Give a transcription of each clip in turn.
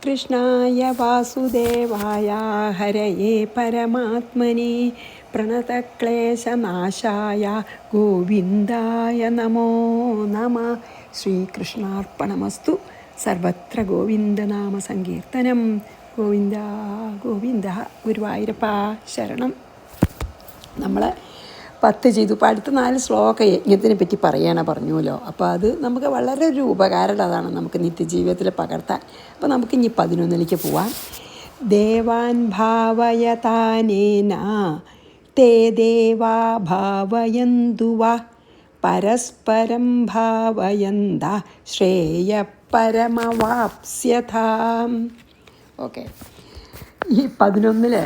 കൃഷ്ണായ വാസുദേവായ ഹരയേ പരമാത്മനെ പ്രണതക്ലേശനാശായ ഗോവിന്ദായ നമോ നമ. ശ്രീകൃഷ്ണാർപ്പണമസ്തു. സർവത്ര ഗോവിന്ദനാമ സങ്കീർത്തനം. ഗോവിന്ദ ഗോവിന്ദ. ഗുരുവായൂരപ്പ ശരണം. നമ്മൾ 10 ചെയ്തു. ഇപ്പോൾ അടുത്ത 4 ശ്ലോക യജ്ഞത്തിനെ പറ്റി പറഞ്ഞുവല്ലോ. അപ്പോൾ അത് നമുക്ക് വളരെ ഒരു ഉപകാരമുള്ളതാണ് നമുക്ക് നിത്യജീവിതത്തിൽ പകർത്താൻ. അപ്പോൾ നമുക്ക് ഇനി 11ലേക്ക് പോവാം. ദേവാൻ ഭാവയതാനേന തേ ദേവാ ഭാവയന്തു വ പരസ്പരം ഭാവയന്ത ശ്രേയ പരമവാപ്സ്യതാം. ഓക്കെ, ഈ 11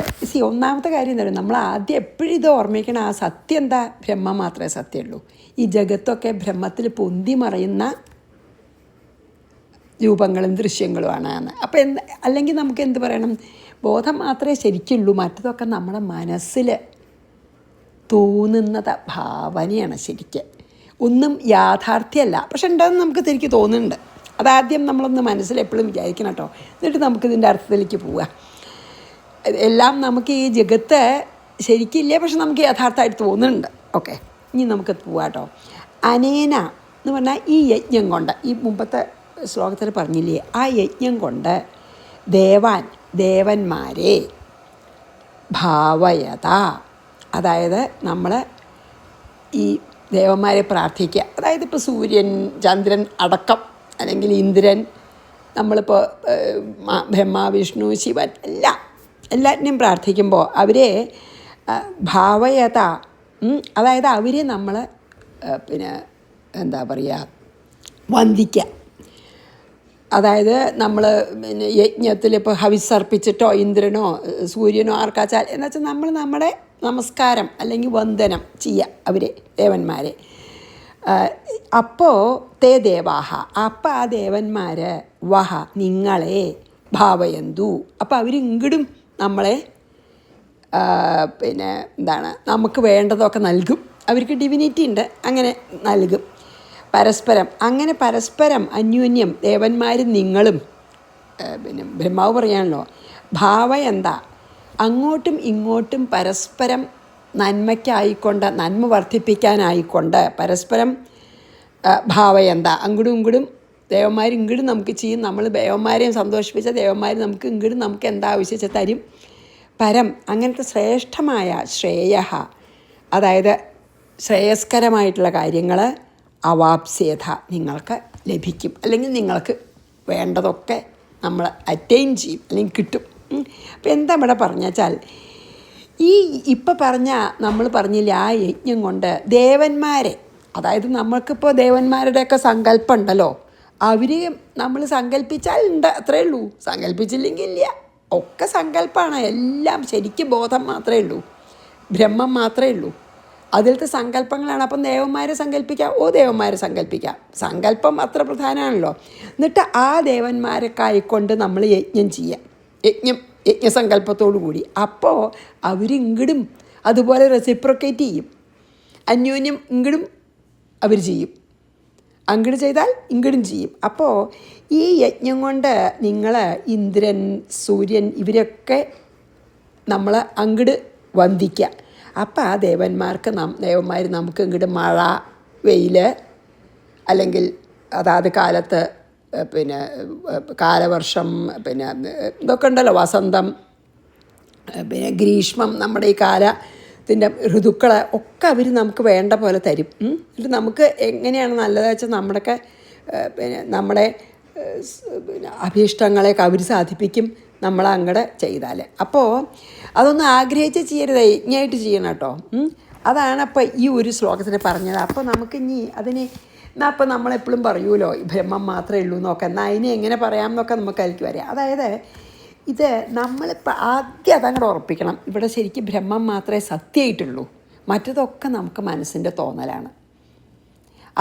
ഒന്നാമത്തെ കാര്യം എന്താ പറയുക, നമ്മൾ ആദ്യം എപ്പോഴും ഇത് ഓർമ്മിക്കണം. ആ സത്യം എന്താ? ബ്രഹ്മം മാത്രമേ സത്യമുള്ളൂ. ഈ ജഗത്തൊക്കെ ബ്രഹ്മത്തിൽ പൊന്തി മറയുന്ന രൂപങ്ങളും ദൃശ്യങ്ങളുമാണ് എന്ന്. അപ്പോൾ അല്ലെങ്കിൽ നമുക്ക് എന്ത് പറയണം? ബോധം മാത്രമേ ശരിക്കുള്ളൂ, മറ്റതൊക്കെ നമ്മുടെ മനസ്സിൽ തോന്നുന്നത് ഭാവനയാണ്. ശരിക്ക് ഒന്നും യാഥാർത്ഥ്യമല്ല, പക്ഷെ ഉണ്ടെന്ന് നമുക്ക് ശരിക്കും തോന്നുന്നുണ്ട്. അതാദ്യം നമ്മളൊന്ന് മനസ്സിൽ എപ്പോഴും വിചാരിക്കണം കേട്ടോ. എന്നിട്ട് നമുക്കിതിൻ്റെ അർത്ഥത്തിലേക്ക് പോവുക. എല്ലാം നമുക്ക് ഈ ജഗത്ത് ശരിക്കില്ല, പക്ഷെ നമുക്ക് യഥാർത്ഥമായിട്ട് തോന്നുന്നുണ്ട്. ഓക്കെ, ഇനി നമുക്ക് പോവാം കേട്ടോ. അനേന എന്ന് പറഞ്ഞാൽ ഈ യജ്ഞം കൊണ്ട്, ഈ മുമ്പത്തെ ശ്ലോകത്തിൽ പറഞ്ഞില്ലേ, ആ യജ്ഞം കൊണ്ട് ദേവന്മാരെ ഭാവയത, അതായത് നമ്മൾ ഈ ദേവന്മാരെ പ്രാർത്ഥിക്കുക. അതായത് ഇപ്പോൾ സൂര്യൻ, ചന്ദ്രൻ അടക്കം, അല്ലെങ്കിൽ ഇന്ദ്രൻ, നമ്മളിപ്പോൾ ബ്രഹ്മ, വിഷ്ണു, ശിവൻ എല്ലാറ്റിനെയും പ്രാർത്ഥിക്കുമ്പോൾ അവരെ ഭാവയത, അതായത് അവരെ നമ്മൾ എന്താ പറയുക, വന്ദിക്കുക. അതായത് നമ്മൾ യജ്ഞത്തിൽ ഇപ്പോൾ ഹവിസർപ്പിച്ചിട്ടോ ഇന്ദ്രനോ സൂര്യനോ ആർക്കാച്ചാൽ എന്ന് വെച്ചാൽ നമ്മൾ നമ്മുടെ നമസ്കാരം അല്ലെങ്കിൽ വന്ദനം ചെയ്യുക അവരെ, ദേവന്മാരെ. അപ്പോൾ തേ ദേവാഹ, അപ്പം ആ ദേവന്മാർ വഹ നിങ്ങളെ ഭാവയന്തു, അപ്പോൾ അവരിങ്ങടും നമ്മളെ നമുക്ക് വേണ്ടതൊക്കെ നൽകും. അവർക്ക് ഡിവിനിറ്റി ഉണ്ട്, അങ്ങനെ നൽകും പരസ്പരം. അങ്ങനെ പരസ്പരം അന്യോന്യം ദേവന്മാരും നിങ്ങളും, ബ്രഹ്മാവ് പറയാണല്ലോ, ഭാവയന്താ, അങ്ങോട്ടും ഇങ്ങോട്ടും പരസ്പരം നന്മയ്ക്കായിക്കൊണ്ട്, നന്മ വർദ്ധിപ്പിക്കാനായിക്കൊണ്ട് പരസ്പരം ഭാവയന്ത, അങ്ങോട്ടും ഇങ്ങോട്ടും ദേവന്മാർ ഇങ്ങോട്ടും നമുക്ക് ചെയ്യും, നമ്മൾ ദേവന്മാരെയും സന്തോഷിപ്പിച്ച ദേവന്മാർ നമുക്ക് ഇങ്ങോട്ടും നമുക്ക് എന്താ ആവശ്യിച്ച് തരും. പരം, അങ്ങനത്തെ ശ്രേഷ്ഠമായ ശ്രേയ, അതായത് ശ്രേയസ്കരമായിട്ടുള്ള കാര്യങ്ങൾ അവാപ്സ്യത നിങ്ങൾക്ക് ലഭിക്കും, അല്ലെങ്കിൽ നിങ്ങൾക്ക് വേണ്ടതൊക്കെ നമ്മൾ അറ്റൈൻ ചെയ്യും, അല്ലെങ്കിൽ കിട്ടും. അപ്പോൾ എന്താ ഇവിടെ പറഞ്ഞാൽ, ഈ ഇപ്പം നമ്മൾ പറഞ്ഞില്ല, ആ യജ്ഞം കൊണ്ട് ദേവന്മാരെ, അതായത് നമ്മൾക്കിപ്പോൾ ദേവന്മാരുടെയൊക്കെ സങ്കല്പം ഉണ്ടല്ലോ, അവർ നമ്മൾ സങ്കല്പിച്ചാൽ ഉണ്ട്, അത്രേ ഉള്ളൂ. സങ്കല്പിച്ചില്ലെങ്കിൽ ഇല്ല, ഒക്കെ സങ്കല്പമാണ്. എല്ലാം ശരിക്കും ബോധം മാത്രമേ ഉള്ളൂ, ബ്രഹ്മം മാത്രമേ ഉള്ളൂ. അതിലത്തെ സങ്കല്പങ്ങളാണ്. അപ്പം ദേവന്മാരെ സങ്കല്പിക്കാം, ദേവന്മാരെ സങ്കല്പിക്കാം. സങ്കല്പം അത്ര പ്രധാനമാണല്ലോ. എന്നിട്ട് ആ ദേവന്മാരൊക്കെ ആയിക്കൊണ്ട് നമ്മൾ യജ്ഞം ചെയ്യാം, യജ്ഞസങ്കല്പത്തോടു കൂടി. അപ്പോൾ അവരിങ്ങടും അതുപോലെ റെസിപ്രൊക്കേറ്റ് ചെയ്യും, അന്യോന്യം ഇങ്ങടും അവർ ചെയ്യും, അങ്ങട് ചെയ്താൽ ഇങ്ങടും ചെയ്യും. അപ്പോൾ ഈ യജ്ഞം കൊണ്ട് നിങ്ങൾ ഇന്ദ്രൻ, സൂര്യൻ, ഇവരൊക്കെ നമ്മൾ അങ്ങട് വന്ദിക്കുക. അപ്പോൾ ആ ദേവന്മാർ നമുക്ക് ഇങ്ങോട്ട് മഴ, വെയിൽ, അല്ലെങ്കിൽ അതാത് കാലത്ത് കാലവർഷം, ഇതൊക്കെ ഉണ്ടല്ലോ, വസന്തം, ഗ്രീഷ്മം, നമ്മുടെ ഈ കാലത്തിൻ്റെ ഋതുക്കളെ ഒക്കെ അവർ നമുക്ക് വേണ്ട പോലെ തരും. എന്നിട്ട് നമുക്ക് എങ്ങനെയാണ് നല്ലതെന്ന് വെച്ചാൽ നമ്മുടെ അഭീഷ്ടങ്ങളെയൊക്കെ അവർ സാധിപ്പിക്കും, നമ്മൾ അങ്ങടെ ചെയ്താൽ. അപ്പോൾ അതൊന്നും ആഗ്രഹിച്ച് ചെയ്യരുത്, യജ്ഞമായിട്ട് ചെയ്യണം കേട്ടോ. അതാണ് അപ്പോൾ ഈ ഒരു ശ്ലോകത്തിന് പറഞ്ഞത്. അപ്പോൾ നമുക്കിനി അതിന് അപ്പോൾ നമ്മളെപ്പോഴും പറയുമല്ലോ, ബ്രഹ്മം മാത്രമേ ഉള്ളൂ എന്നൊക്കെ, എന്നാൽ അതിനെ എങ്ങനെ പറയാമെന്നൊക്കെ നമുക്കായിരിക്കും അറിയാം. അതായത് ഇത് നമ്മളിപ്പോൾ ആദ്യം അതങ്ങോട്ട് ഉറപ്പിക്കണം, ഇവിടെ ശരിക്കും ബ്രഹ്മം മാത്രമേ സത്യമായിട്ടുള്ളൂ, മറ്റതൊക്കെ നമുക്ക് മനസ്സിൻ്റെ തോന്നലാണ്.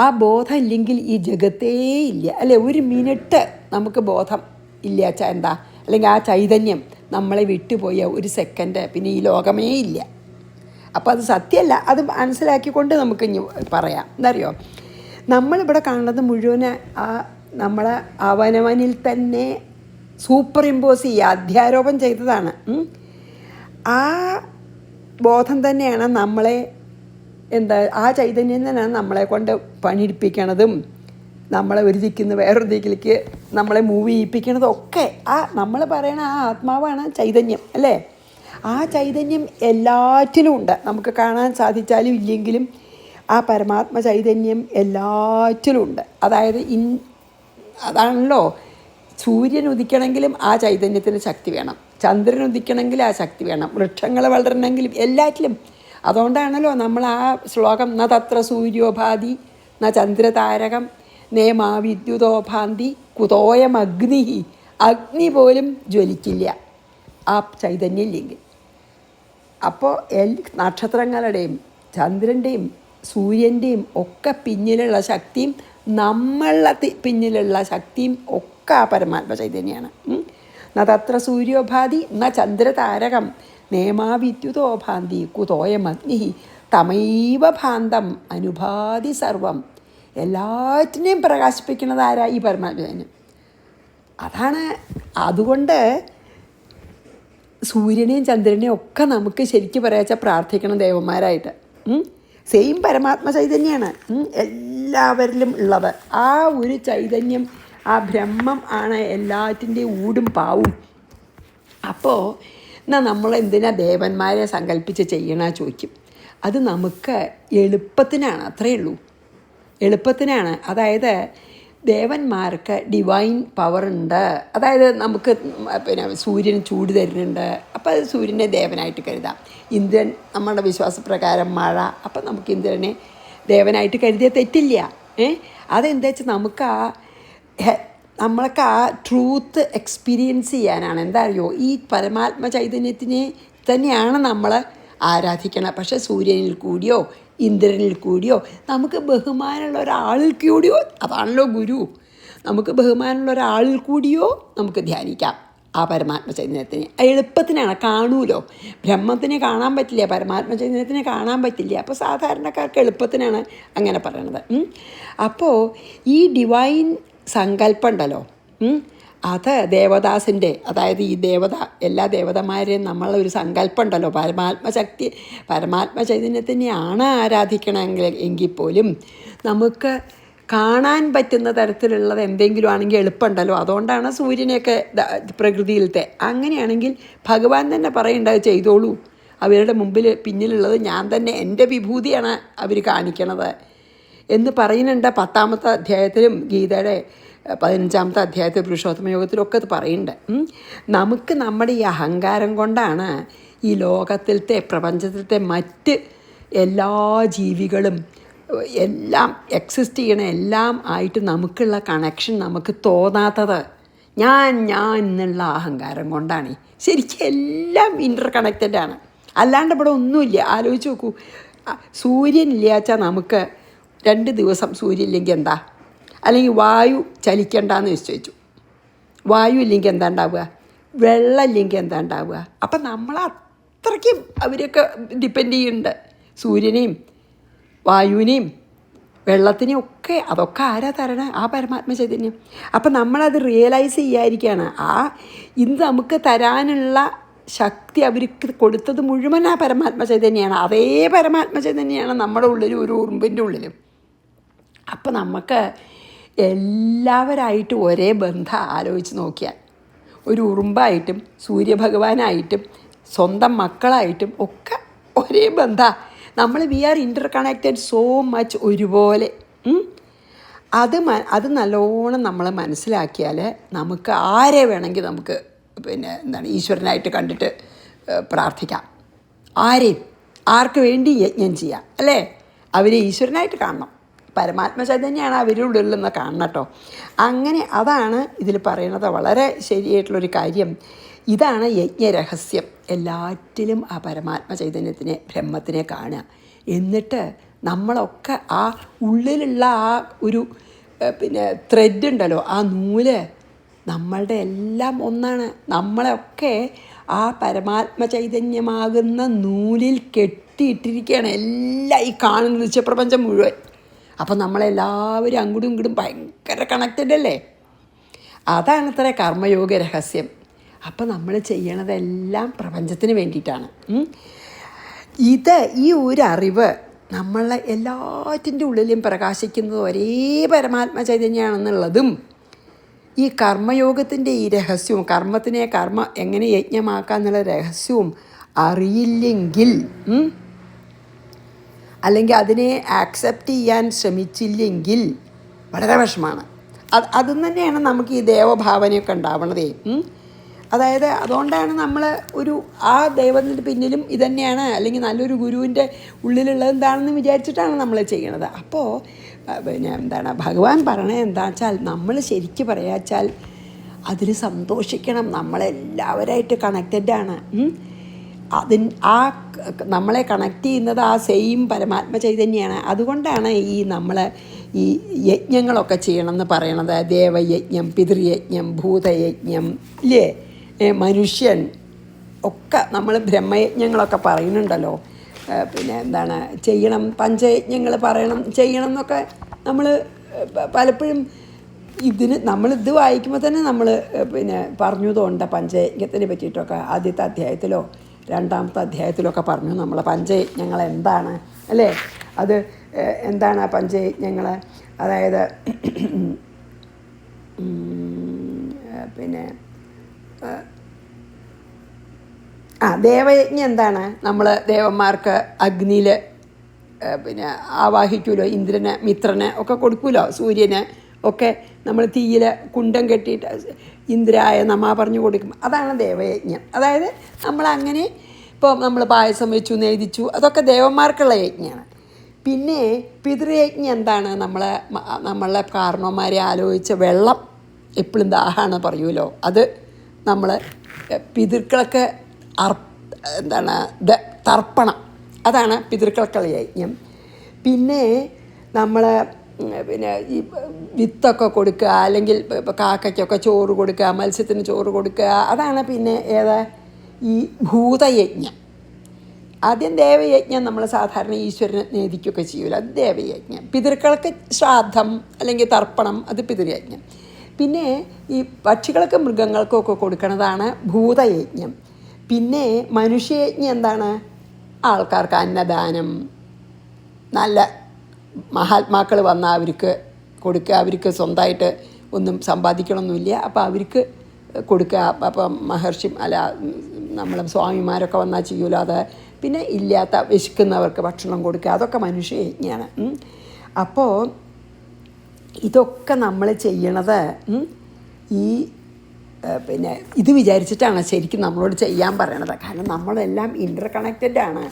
ആ ബോധം ഇല്ലെങ്കിൽ ഈ ജഗത്തേ ഇല്ല, അല്ലെ? ഒരു മിനിറ്റ് നമുക്ക് ബോധം ഇല്ല എന്താ, അല്ലെങ്കിൽ ആ ചൈതന്യം നമ്മളെ വിട്ടുപോയ ഒരു സെക്കൻഡ് പിന്നെ ഈ ലോകമേ ഇല്ല. അപ്പോൾ അത് സത്യമല്ല, അത് മനസ്സിലാക്കിക്കൊണ്ട് നമുക്ക് ഇനി പറയാം. എന്തറിയോ, നമ്മളിവിടെ കാണുന്നത് മുഴുവൻ നമ്മളെ അവനവനിൽ തന്നെ സൂപ്പർ ഇമ്പോസ് ചെയ്യുക, അധ്യാരോപം ചെയ്തതാണ്. ആ ബോധം തന്നെയാണ് നമ്മളെ ആ ചൈതന്യം തന്നെയാണ് നമ്മളെ കൊണ്ട് പണിയെടുപ്പിക്കണതും നമ്മളെ ഒരു ദിക്കിന്ന് വേറൊരു ദിക്കിലേക്ക് നമ്മളെ മൂവ് ചെയ്യിപ്പിക്കണതും ഒക്കെ നമ്മൾ പറയണ ആ ആത്മാവാണ് ചൈതന്യം അല്ലേ. ആ ചൈതന്യം എല്ലാറ്റിലും ഉണ്ട്. നമുക്ക് കാണാൻ സാധിച്ചാലും ഇല്ലെങ്കിലും ആ പരമാത്മ ചൈതന്യം എല്ലാറ്റിലും ഉണ്ട്. അതായത് അതാണല്ലോ, സൂര്യൻ ഉദിക്കണമെങ്കിലും ആ ചൈതന്യത്തിന് ശക്തി വേണം, ചന്ദ്രൻ ഉദിക്കണമെങ്കിൽ ആ ശക്തി വേണം, വൃക്ഷങ്ങൾ വളരണമെങ്കിലും എല്ലാറ്റിലും. അതുകൊണ്ടാണല്ലോ നമ്മൾ ആ ശ്ലോകം ന തത്ര സൂര്യോഭാതി ന ചന്ദ്രതാരകം നേമാ വിദ്യുതോഭാന്തി കുതോയം അഗ്നി, അഗ്നി പോലും ജ്വലിക്കില്ല ആ ചൈതന്യം ഇല്ലെങ്കിൽ. അപ്പോൾ നക്ഷത്രങ്ങളുടെയും ചന്ദ്രൻ്റെയും സൂര്യൻ്റെയും ഒക്കെ പിന്നിലുള്ള ശക്തിയും നമ്മളുടെ പിന്നിലുള്ള ശക്തിയും ഒക്കെ ആ പരമാത്മ ചൈതന്യമാണ്. ന തത്ര സൂര്യോഭാതി ന ചന്ദ്രതാരകം നേമാ വിദ്യുതോഭാന്തി കുതോയം അഗ്നി തമൈവ ഭാന്തം അനുഭാതി സർവം. എല്ലാറ്റിനെയും പ്രകാശിപ്പിക്കുന്നത് ആരാ? ഈ പരമാത്മ. അതാണ്. അതുകൊണ്ട് സൂര്യനെയും ചന്ദ്രനെയും ഒക്കെ നമുക്ക് ശരിക്കും പറയാച്ചാൽ പ്രാർത്ഥിക്കണം ദേവന്മാരായിട്ട്. സെയിം പരമാത്മ ചൈതന്യമാണ് എല്ലാവരിലും ഉള്ളത്. ആ ഒരു ചൈതന്യം, ആ ബ്രഹ്മം ആണ് എല്ലാറ്റിൻ്റെയും ഊടും പാവും. അപ്പോൾ നമ്മളെന്തിനാ ദേവന്മാരെ സങ്കല്പിച്ച് ചെയ്യണ ചോദിക്കും. അത് നമുക്ക് എളുപ്പത്തിനാണ്, അത്രയേ ഉള്ളൂ, എളുപ്പത്തിനാണ്. അതായത് ദേവന്മാർക്ക് ഡിവൈൻ പവർ ഉണ്ട്. അതായത് നമുക്ക് സൂര്യൻ ചൂട് തരുന്നുണ്ട്, അപ്പോൾ അത് സൂര്യനെ ദേവനായിട്ട് കരുതാം. ഇന്ദ്രൻ നമ്മുടെ വിശ്വാസപ്രകാരം മഴ, അപ്പം നമുക്ക് ഇന്ദ്രനെ ദേവനായിട്ട് കരുതിയാൽ തെറ്റില്ല. അതെന്താ വെച്ചാൽ നമ്മൾക്ക് ആ ട്രൂത്ത് എക്സ്പീരിയൻസ് ചെയ്യാനാണ്. എന്താ അറിയോ, ഈ പരമാത്മ ചൈതന്യത്തിനെ തന്നെയാണ് നമ്മൾ ആരാധിക്കണം. പക്ഷേ സൂര്യനിൽ കൂടിയോ ഇന്ദ്രനിൽ കൂടിയോ നമുക്ക് ബഹുമാനമുള്ള ഒരാളിൽ കൂടിയോ, അതാണല്ലോ ഗുരു, നമുക്ക് ബഹുമാനമുള്ള ഒരാളിൽ കൂടിയോ നമുക്ക് ധ്യാനിക്കാം ആ പരമാത്മ ചൈതന്യത്തിനെ. എളുപ്പത്തിനാണ്, കാണൂലോ. ബ്രഹ്മത്തിനെ കാണാൻ പറ്റില്ല, പരമാത്മ ചൈതന്യത്തിനെ കാണാൻ പറ്റില്ല. അപ്പോൾ സാധാരണക്കാർക്ക് എളുപ്പത്തിനാണ് അങ്ങനെ പറയണത്. അപ്പോൾ ഈ ഡിവൈൻ സങ്കല്പം ഉണ്ടല്ലോ, അത് ദേവദാസിൻ്റെ, അതായത് ഈ എല്ലാ ദേവതമാരെയും നമ്മളൊരു സങ്കല്പം ഉണ്ടല്ലോ, പരമാത്മശക്തി പരമാത്മ ചൈതന്യത്തിനെയാണ് എങ്കിൽ പോലും നമുക്ക് കാണാൻ പറ്റുന്ന തരത്തിലുള്ളത് എന്തെങ്കിലും ആണെങ്കിൽ എളുപ്പമുണ്ടല്ലോ. അതുകൊണ്ടാണ് സൂര്യനെയൊക്കെ പ്രകൃതിയിലത്തെ. അങ്ങനെയാണെങ്കിൽ ഭഗവാൻ തന്നെ പറയേണ്ടത് ചെയ്തോളൂ, അവരുടെ പിന്നിലുള്ളത് ഞാൻ തന്നെ, എൻ്റെ വിഭൂതിയാണ് അവർ കാണിക്കണത് എന്ന് പറയുന്നുണ്ട് 10ാമത്തെ അധ്യായത്തിലും ഗീതയുടെ 15ാമത്തെ അധ്യായത്തിൽ പുരുഷോത്തമ യോഗത്തിലൊക്കെ അത് പറയുന്നുണ്ട്. നമുക്ക് നമ്മുടെ ഈ അഹങ്കാരം കൊണ്ടാണ് ഈ ലോകത്തിലത്തെ പ്രപഞ്ചത്തിലത്തെ മറ്റ് എല്ലാ ജീവികളും എല്ലാം എക്സിസ്റ്റ് ചെയ്യണ എല്ലാം ആയിട്ട് നമുക്കുള്ള കണക്ഷൻ നമുക്ക് തോന്നാത്തത് ഞാൻ എന്നുള്ള അഹങ്കാരം കൊണ്ടാണ്. ശരിക്കും എല്ലാം ഇൻ്റർ കണക്റ്റഡാണ്, അല്ലാണ്ട് ഇവിടെ ഒന്നുമില്ല. ആലോചിച്ച് നോക്കൂ, സൂര്യൻ ഇല്ലാച്ചാൽ നമുക്ക് 2 ദിവസം സൂര്യൻ ഇല്ലെങ്കിൽ എന്താ, അല്ലെങ്കിൽ വായു ചലിക്കണ്ടെന്ന് നിശ്ചയിച്ചു, വായു ഇല്ലെങ്കിൽ എന്താ ഉണ്ടാവുക, വെള്ളം ഇല്ലെങ്കിൽ എന്താ ഉണ്ടാവുക. അപ്പം നമ്മൾ അത്രയ്ക്കും അവരൊക്കെ ഡിപ്പെൻഡ് ചെയ്യുന്നുണ്ട്, സൂര്യനെയും വായുവിനെയും വെള്ളത്തിനെയും ഒക്കെ. അതൊക്കെ ആരാ തരണേ? ആ പരമാത്മ ചൈതന്യം. അപ്പം നമ്മളത് റിയലൈസ് ചെയ്യാതിരിക്കുകയാണ്. ഇന്ന് നമുക്ക് തരാനുള്ള ശക്തി അവർക്ക് കൊടുത്തത് മുഴുവൻ ആ പരമാത്മ ചൈതന്യമാണ്. അതേ പരമാത്മ ചൈതന്യമാണ് നമ്മുടെ ഉള്ളിലും, ഒരു ഉറുമ്പിൻ്റെ ഉള്ളിലും. അപ്പം നമുക്ക് എല്ലാവരായിട്ടും ഒരേ ബന്ധം ആലോചിച്ച് നോക്കിയാൽ, ഒരു ഉറുമ്പായിട്ടും സൂര്യഭഗവാനായിട്ടും സ്വന്തം മക്കളായിട്ടും ഒക്കെ ഒരേ ബന്ധം. നമ്മൾ വി ആർ ഇൻ്റർ കണക്റ്റഡ് സോ മച്ച്, ഒരുപോലെ. അത് നല്ലോണം നമ്മൾ മനസ്സിലാക്കിയാൽ നമുക്ക് ആരെ വേണമെങ്കിൽ നമുക്ക് ഈശ്വരനായിട്ട് കണ്ടിട്ട് പ്രാർത്ഥിക്കാം. ആർക്ക് വേണ്ടി യജ്ഞം ചെയ്യാം അല്ലേ? അവരെ ഈശ്വരനായിട്ട് കാണണം, പരമാത്മ ചൈതന്യമാണ് അവരുടെ ഉള്ളിലെന്ന് കാണണം കേട്ടോ. അങ്ങനെ അതാണ് ഇതിൽ പറയുന്നത്. വളരെ ശരിയായിട്ടുള്ളൊരു കാര്യം ഇതാണ് യജ്ഞരഹസ്യം. എല്ലാറ്റിലും ആ പരമാത്മ ചൈതന്യത്തിനെ, ബ്രഹ്മത്തിനെ കാണുക. എന്നിട്ട് നമ്മളൊക്കെ ആ ഉള്ളിലുള്ള ആ ഒരു ത്രെഡ് ഉണ്ടല്ലോ, ആ നൂല് നമ്മളുടെ എല്ലാം ഒന്നാണ്. നമ്മളൊക്കെ ആ പരമാത്മ ചൈതന്യമാകുന്ന നൂലിൽ കെട്ടിയിട്ടിരിക്കുകയാണ് എല്ലാം, ഈ കാണുന്ന ദൃശ്യപ്രപഞ്ചം മുഴുവൻ. അപ്പം നമ്മളെല്ലാവരും അങ്ങോട്ടും ഇങ്ങോട്ടും ഭയങ്കര കണക്റ്റഡ് അല്ലേ? അതാണത്രേ കർമ്മയോഗ രഹസ്യം. അപ്പം നമ്മൾ ചെയ്യണതെല്ലാം പ്രപഞ്ചത്തിന് വേണ്ടിയിട്ടാണ്. ഈ ഒരു അറിവ് നമ്മളെ എല്ലാറ്റിൻ്റെ ഉള്ളിലും പ്രകാശിക്കുന്നത് ഒരേ പരമാത്മ ചൈതന്യമാണെന്നുള്ളതും ഈ കർമ്മയോഗത്തിൻ്റെ ഈ രഹസ്യവും കർമ്മ എങ്ങനെ യജ്ഞമാക്കുക എന്നുള്ള രഹസ്യവും അറിയില്ലെങ്കിൽ, അല്ലെങ്കിൽ അതിനെ ആക്സെപ്റ്റ് ചെയ്യാൻ ശ്രമിച്ചില്ലെങ്കിൽ വളരെ വിഷമമാണ്. അതും തന്നെയാണ് നമുക്ക് ഈ ദേവഭാവനയൊക്കെ ഉണ്ടാവണതേ. അതായത് അതുകൊണ്ടാണ് നമ്മൾ ആ ദൈവത്തിൻ്റെ പിന്നിലും ഇതന്നെയാണ്, അല്ലെങ്കിൽ നല്ലൊരു ഗുരുവിൻ്റെ ഉള്ളിലുള്ളത് എന്താണെന്ന് വിചാരിച്ചിട്ടാണ് നമ്മൾ ചെയ്യണത്. അപ്പോൾ ഭഗവാൻ പറയണത് എന്താ വെച്ചാൽ, നമ്മൾ ശരിക്കും പറയാച്ചാൽ അതിൽ സന്തോഷിക്കണം. നമ്മളെല്ലാവരായിട്ട് കണക്റ്റഡാണ്. നമ്മളെ കണക്ട് ചെയ്യുന്നത് ആ സെയിം പരമാത്മ ചൈതന്യമാണ്. അതുകൊണ്ടാണ് ഈ യജ്ഞങ്ങളൊക്കെ ചെയ്യണമെന്ന് പറയണത്. ദേവയജ്ഞം, പിതൃയജ്ഞം, ഭൂതയജ്ഞം, ഇല്ലേ, മനുഷ്യൻ ഒക്കെ നമ്മൾ ബ്രഹ്മയജ്ഞങ്ങളൊക്കെ പറയുന്നുണ്ടല്ലോ. ചെയ്യണം, പഞ്ചയജ്ഞങ്ങൾ ചെയ്യണം എന്നൊക്കെ നമ്മൾ പലപ്പോഴും നമ്മളിത് വായിക്കുമ്പോൾ തന്നെ നമ്മൾ പറഞ്ഞതുകൊണ്ട് പഞ്ചയജ്ഞത്തിനെ പറ്റിയിട്ടൊക്കെ ആദ്യത്തെ അധ്യായത്തിലോ രണ്ടാമത്തെ അധ്യായത്തിലൊക്കെ പറഞ്ഞു നമ്മൾ പഞ്ചയജ്ഞങ്ങൾ എന്താണ്, അല്ലേ, അത് എന്താണ് ആ പഞ്ചയജ്ഞങ്ങൾ. അതായത് ദേവയജ്ഞം എന്താണ്, നമ്മൾ ദേവന്മാർക്ക് അഗ്നിയിൽ ആവാഹിക്കുമല്ലോ, ഇന്ദ്രന് മിത്രന് ഒക്കെ കൊടുക്കുമല്ലോ, സൂര്യന് ഒക്കെ നമ്മൾ തീയിൽ കുണ്ടം കെട്ടിയിട്ട് ഇന്ദ്രായ നമ പറഞ്ഞു കൊടുക്കും. അതാണ് ദേവയജ്ഞം. അതായത് നമ്മളങ്ങനെ ഇപ്പോൾ നമ്മൾ പായസം വെച്ചു, നെയ്തിച്ചു, അതൊക്കെ ദേവന്മാർക്കുള്ള യജ്ഞമാണ്. പിന്നെ പിതൃയജ്ഞം എന്താണ്, നമ്മളെ കാരണവന്മാരെ ആലോചിച്ച് വെള്ളം എപ്പോഴും ദാഹമാണ് പറയുമല്ലോ, അത് നമ്മൾ പിതൃക്കൾക്ക് തർപ്പണം, അതാണ് പിതൃക്കൾക്കുള്ള യജ്ഞം. പിന്നെ നമ്മൾ ഈ വിത്തൊക്കെ കൊടുക്കുക, അല്ലെങ്കിൽ കാക്കയ്ക്കൊക്കെ ചോറ് കൊടുക്കുക, മത്സ്യത്തിന് ചോറ് കൊടുക്കുക, അതാണ് പിന്നെ ഈ ഭൂതയജ്ഞം. ആദ്യം ദേവയജ്ഞം നമ്മൾ സാധാരണ ഈശ്വരനെ നേദിക്കുകയൊക്കെ ചെയ്യുമല്ലോ, അത് ദേവയജ്ഞം. പിതൃക്കൾക്ക് ശ്രാദ്ധം അല്ലെങ്കിൽ തർപ്പണം, അത് പിതൃയജ്ഞം. പിന്നെ ഈ പക്ഷികൾക്കും മൃഗങ്ങൾക്കും ഒക്കെ കൊടുക്കുന്നതാണ് ഭൂതയജ്ഞം. പിന്നെ മനുഷ്യയജ്ഞം എന്താണ്, ആൾക്കാർക്ക് അന്നദാനം, നല്ല മഹാത്മാക്കൾ വന്നാൽ അവർക്ക് കൊടുക്കുക, അവർക്ക് സ്വന്തമായിട്ട് ഒന്നും സമ്പാദിക്കണമൊന്നുമില്ല, അപ്പോൾ അവർക്ക് കൊടുക്കുക. അപ്പം മഹർഷി നമ്മളെ സ്വാമിമാരൊക്കെ വന്നാൽ ചെയ്യുമല്ലോ അത്. പിന്നെ ഇല്ലാത്ത വിശക്കുന്നവർക്ക് ഭക്ഷണം കൊടുക്കുക, അതൊക്കെ മനുഷ്യയജ്ഞമാണ്. അപ്പോൾ ഇതൊക്കെ നമ്മൾ ചെയ്യണത് ഇത് വിചാരിച്ചിട്ടാണ് ശരിക്കും നമ്മളോട് ചെയ്യാൻ പറയണത്. കാരണം നമ്മളെല്ലാം ഇൻ്റർ കണക്റ്റഡാണ്.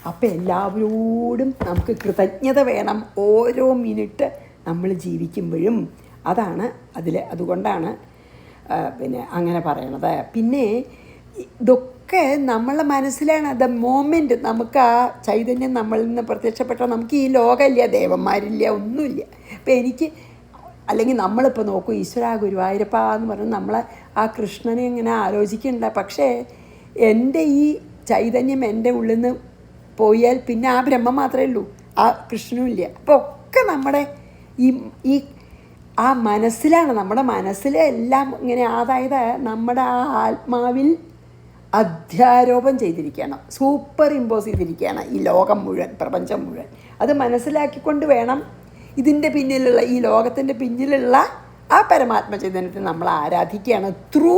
അപ്പോൾ എല്ലാവരോടും നമുക്ക് കൃതജ്ഞത വേണം ഓരോ മിനിറ്റ് നമ്മൾ ജീവിക്കുമ്പോഴും. അതാണ് അതുകൊണ്ടാണ് അങ്ങനെ പറയണത്. പിന്നെ ഇതൊക്കെ നമ്മളെ മനസ്സിലാണ്. ദ മോമെൻറ്റ് നമുക്ക് ആ ചൈതന്യം നമ്മളിൽ നിന്ന് പ്രത്യക്ഷപ്പെട്ടാൽ നമുക്ക് ഈ ലോകമില്ല, ദേവന്മാരില്ല, ഒന്നുമില്ല. അപ്പോൾ അല്ലെങ്കിൽ നമ്മളിപ്പോൾ നോക്കൂ, ഈശ്വര ഗുരുവായൂരപ്പ എന്ന് പറഞ്ഞ് നമ്മളെ ആ കൃഷ്ണനെ ഇങ്ങനെ ആലോചിക്കണ്ട. പക്ഷേ എൻ്റെ ഈ ചൈതന്യം എൻ്റെ ഉള്ളിൽ നിന്ന് പോയാൽ പിന്നെ ആ ബ്രഹ്മം മാത്രമേ ഉള്ളൂ, ആ കൃഷ്ണനും ഇല്ല. അപ്പോൾ ഒക്കെ നമ്മുടെ ഈ ആ മനസ്സിലാണ്, നമ്മുടെ മനസ്സിലെ എല്ലാം ഇങ്ങനെ, അതായത് നമ്മുടെ ആ ആത്മാവിൽ അധ്യാരോപം ചെയ്തിരിക്കുകയാണ്, സൂപ്പർ ഇമ്പോസ് ചെയ്തിരിക്കുകയാണ് ഈ ലോകം മുഴുവൻ, പ്രപഞ്ചം മുഴുവൻ. അത് മനസ്സിലാക്കിക്കൊണ്ട് വേണം ഇതിൻ്റെ പിന്നിലുള്ള, ഈ ലോകത്തിൻ്റെ പിന്നിലുള്ള ആ പരമാത്മ ചൈതന്യത്തെ നമ്മൾ ആരാധിക്കുകയാണ്. ത്രൂ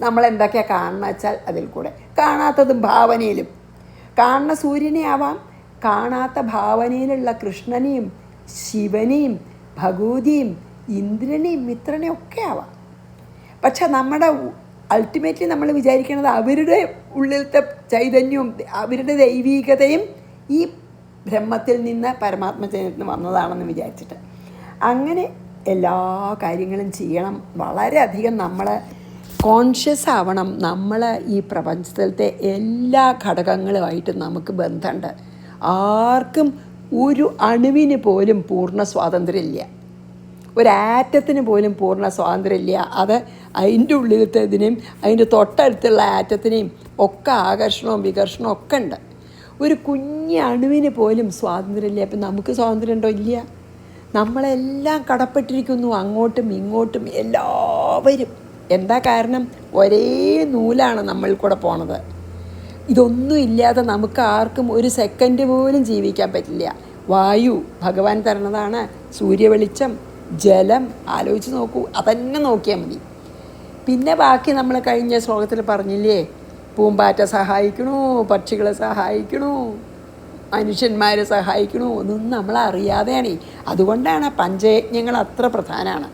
നമ്മൾ എന്തൊക്കെയാണ് കാണുന്ന വെച്ചാൽ അതിൽ കൂടെ. കാണാത്തതും ഭാവനയിലും, കാണുന്ന സൂര്യനെ ആവാം, കാണാത്ത ഭാവനയിലുള്ള കൃഷ്ണനെയും ശിവനെയും ഭഗവതിയും ഇന്ദ്രനെയും മിത്രനെയും ഒക്കെ ആവാം. പക്ഷെ നമ്മുടെ അൾട്ടിമേറ്റ്ലി നമ്മൾ വിചാരിക്കുന്നത് അവരുടെ ഉള്ളിലത്തെ ചൈതന്യവും അവരുടെ ദൈവീകതയും ഈ ബ്രഹ്മത്തിൽ നിന്ന് പരമാത്മ ചൈതന്യത്തിൽ നിന്ന് വന്നതാണെന്ന് വിചാരിച്ചിട്ട് അങ്ങനെ എല്ലാ കാര്യങ്ങളും ചെയ്യണം. വളരെയധികം നമ്മൾ കോൺഷ്യസ് ആവണം. നമ്മൾ ഈ പ്രപഞ്ചത്തിലത്തെ എല്ലാ ഘടകങ്ങളുമായിട്ട് നമുക്ക് ബന്ധമുണ്ട്. ആർക്കും ഒരു അണുവിന് പോലും പൂർണ്ണ സ്വാതന്ത്ര്യമില്ല, ഒരാറ്റത്തിന് പോലും പൂർണ്ണ സ്വാതന്ത്ര്യമില്ല. അത് അതിൻ്റെ ഉള്ളിലത്തേതിനെയും അതിൻ്റെ തൊട്ടടുത്തുള്ള ആറ്റത്തിനെയും ഒക്കെ ആകർഷണവും വികർഷണവും ഒക്കെ ഉണ്ട്. ഒരു കുഞ്ഞ് അണുവിന് പോലും സ്വാതന്ത്ര്യമില്ല. അപ്പം നമുക്ക് സ്വാതന്ത്ര്യം ഉണ്ടോ? ഇല്ല. നമ്മളെല്ലാം കടപ്പെട്ടിരിക്കുന്നു, അങ്ങോട്ടും ഇങ്ങോട്ടും എല്ലാവരും. എന്താ കാരണം? ഒരേ നൂലാണ് നമ്മൾ കൂടെ പോണത്. ഇതൊന്നും ഇല്ലാതെ നമുക്ക് ആർക്കും ഒരു സെക്കൻഡ് പോലും ജീവിക്കാൻ പറ്റില്ല. വായു ഭഗവാൻ തരണതാണ്, സൂര്യവെളിച്ചം, ജലം, ആലോചിച്ച് നോക്കൂ, അതന്നെ നോക്കിയാൽ മതി. പിന്നെ ബാക്കി നമ്മൾ കഴിഞ്ഞ ശ്ലോകത്തിൽ പറഞ്ഞില്ലേ, പൂമ്പാറ്റ സഹായിക്കണു, പക്ഷികളെ സഹായിക്കണു, മനുഷ്യന്മാരെ സഹായിക്കണു, ഒന്നും നമ്മളറിയാതെയാണ്. അതുകൊണ്ടാണ് പഞ്ചയജ്ഞങ്ങൾ അത്ര പ്രധാനമാണ്.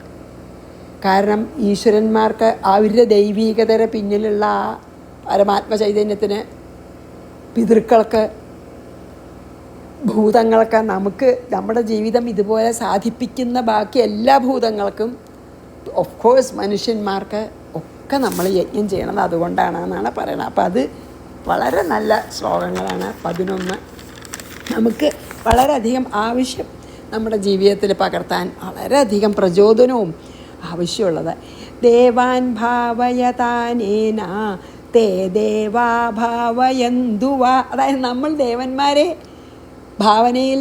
കാരണം ഈശ്വരന്മാർക്ക് അവരുടെ ദൈവീകതയുടെ പിന്നിലുള്ള ആ പരമാത്മ ചൈതന്യത്തിന്, പിതൃക്കൾക്ക്, ഭൂതങ്ങൾക്ക്, നമുക്ക് നമ്മുടെ ജീവിതം ഇതുപോലെ സാധിപ്പിക്കുന്ന ബാക്കി എല്ലാ ഭൂതങ്ങൾക്കും, ഓഫ് കോഴ്സ് മനുഷ്യന്മാർക്ക് ഒക്കെ നമ്മൾ യജ്ഞം ചെയ്യണത് അതുകൊണ്ടാണെന്നാണ് പറയുന്നത്. അപ്പോൾ അത് വളരെ നല്ല ശ്ലോകങ്ങളാണ്. 11 നമുക്ക് വളരെയധികം ആവശ്യം നമ്മുടെ ജീവിതത്തിൽ പകർത്താൻ വളരെയധികം പ്രചോദനവും ആവശ്യമുള്ളത്. ദേവാൻ ഭാവയതാനേന തേ ദേവാ ഭാവയന്തുവ. അതായത് നമ്മൾ ദേവന്മാരെ ഭാവനയിൽ,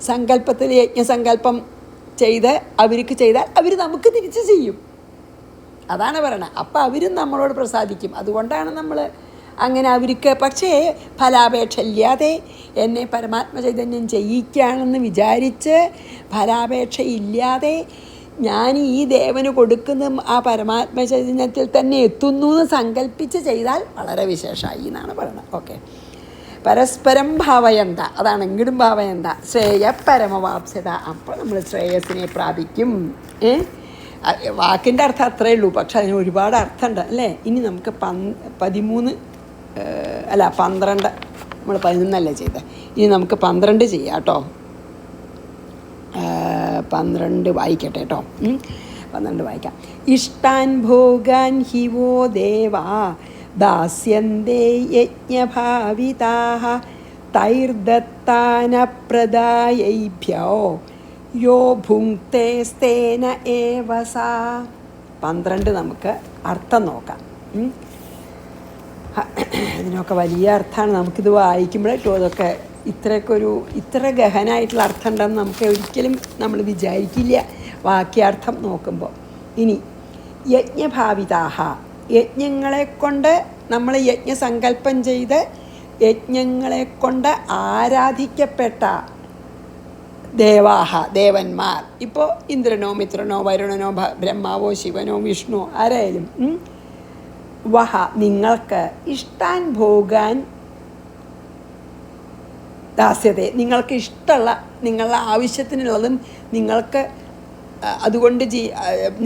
സങ്കല്പത്തിൽ, യജ്ഞസങ്കല്പം ചെയ്ത് അവർക്ക് ചെയ്താൽ അവർ നമുക്ക് തിരിച്ച് ചെയ്യും. അതാണ് പറയണത്. അപ്പം അവരും നമ്മളോട് പ്രസാദിക്കും. അതുകൊണ്ടാണ് നമ്മൾ അങ്ങനെ അവർക്ക്, പക്ഷേ ഫലാപേക്ഷ ഇല്ലാതെ എന്നെ പരമാത്മ ചൈതന്യം ചെയ്യിക്കുകയാണെന്ന് വിചാരിച്ച് ഫലാപേക്ഷ ഇല്ലാതെ ഞാൻ ഈ ദേവന് കൊടുക്കുന്ന ആ പരമാത്മ ചൈതന്യത്തിൽ തന്നെ എത്തുന്നു എന്ന് സങ്കല്പിച്ച് ചെയ്താൽ വളരെ വിശേഷമായി എന്നാണ് പറയുന്നത്. ഓക്കെ. പരസ്പരം ഭാവയന്ത, അതാണ് എങ്കിലും ഭാവയന്ത, ശ്രേയ പരമവാപ്സ്യത. അപ്പോൾ നമ്മൾ ശ്രേയസിനെ പ്രാപിക്കും. വാക്കിൻ്റെ അർത്ഥം അത്രയേ ഉള്ളൂ, പക്ഷെ അതിന് ഒരുപാട് അർത്ഥമുണ്ട് അല്ലേ. ഇനി നമുക്ക് 12 നമ്മൾ 11 ചെയ്തത്. ഇനി നമുക്ക് 12 ചെയ്യാം കേട്ടോ. 12 വായിക്കട്ടെ കേട്ടോ. 12 വായിക്കാം. ഇഷ്ടാൻ ഭോഗാൻ ഹിവോ ദേവാ ദാസ്യന്തേ യജ്ഞഭാവിതാഃ തൈർദത്താനപ്രദായേഭ്യോ യോ ഭുങ്ക്തേസ്തേന ഏവ സാ. 12 നമുക്ക് അർത്ഥം നോക്കാം. ഇതിനൊക്കെ വലിയ അർത്ഥമാണ്. നമുക്കിത് വായിക്കുമ്പോഴേട്ടോ അതൊക്കെ ഇത്ര ഗഹനായിട്ടുള്ള അർത്ഥം ഉണ്ടെന്ന് നമുക്ക് ഒരിക്കലും നമ്മൾ വിചാരിക്കില്ല വാക്യാർത്ഥം നോക്കുമ്പോൾ. ഇനി യജ്ഞഭാവിതാഹ, യജ്ഞങ്ങളെക്കൊണ്ട് നമ്മൾ യജ്ഞസങ്കല്പം ചെയ്ത് യജ്ഞങ്ങളെക്കൊണ്ട് ആരാധിക്കപ്പെട്ട ദേവാഹ, ദേവന്മാർ. ഇപ്പോൾ ഇന്ദ്രനോ മിത്രനോ വരുണനോ ബ്രഹ്മാവോ ശിവനോ വിഷ്ണു ആരായാലും, വഹ നിങ്ങൾക്ക് ഇഷ്ടാൻ ഭോഗാൻ ദാസ്യതേ, നിങ്ങൾക്ക് ഇഷ്ടമുള്ള നിങ്ങളുടെ ആവശ്യത്തിനുള്ളതും നിങ്ങൾക്ക് അതുകൊണ്ട്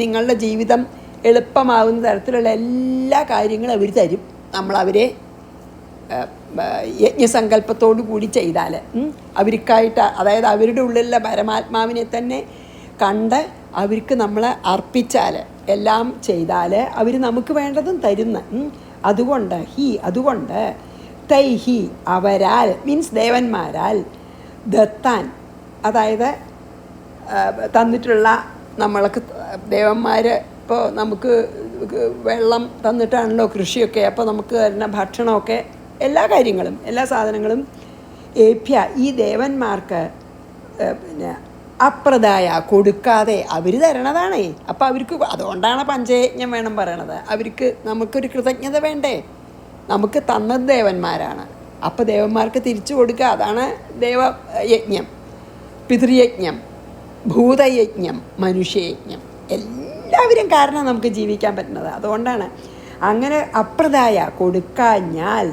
നിങ്ങളുടെ ജീവിതം എളുപ്പമാകുന്ന തരത്തിലുള്ള എല്ലാ കാര്യങ്ങളും അവർ തരും. നമ്മളവരെ യജ്ഞസങ്കല്പത്തോടു കൂടി ചെയ്താൽ, അവർക്കായിട്ട്, അതായത് അവരുടെ ഉള്ളിലുള്ള പരമാത്മാവിനെ തന്നെ കണ്ട് അവർക്ക് നമ്മൾ അർപ്പിച്ചാൽ, എല്ലാം ചെയ്താൽ അവർ നമുക്ക് വേണ്ടതും തരുന്ന. അതുകൊണ്ട് തൈഹി അവരാൽ, മീൻസ് ദേവന്മാരാൽ, ദത്താൻ അതായത് തന്നിട്ടുള്ള നമ്മൾക്ക് ദേവന്മാർ ഇപ്പോൾ നമുക്ക് വെള്ളം തന്നിട്ടാണല്ലോ കൃഷിയൊക്കെ, അപ്പോൾ നമുക്ക് തരുന്ന ഭക്ഷണമൊക്കെ, എല്ലാ കാര്യങ്ങളും, എല്ലാ സാധനങ്ങളും ഏഭ്യ ഈ ദേവന്മാർക്ക് പിന്നെ അപ്രദായ കൊടുക്കാതെ അവർ തരണതാണേ. അപ്പോൾ അവർക്ക്, അതുകൊണ്ടാണ് പഞ്ചയജ്ഞം വേണം പറയണത്. അവർക്ക് നമുക്കൊരു കൃതജ്ഞത വേണ്ടേ? നമുക്ക് തന്നത് ദേവന്മാരാണ്, അപ്പോൾ ദേവന്മാർക്ക് തിരിച്ചു കൊടുക്കുക. അതാണ് ദേവയജ്ഞം, പിതൃയജ്ഞം, ഭൂതയജ്ഞം, മനുഷ്യയജ്ഞം. എല്ലാവരും കാരണം നമുക്ക് ജീവിക്കാൻ പറ്റുന്നത്. അതുകൊണ്ടാണ് അങ്ങനെ അപ്രദായ കൊടുക്കാഞ്ഞാൽ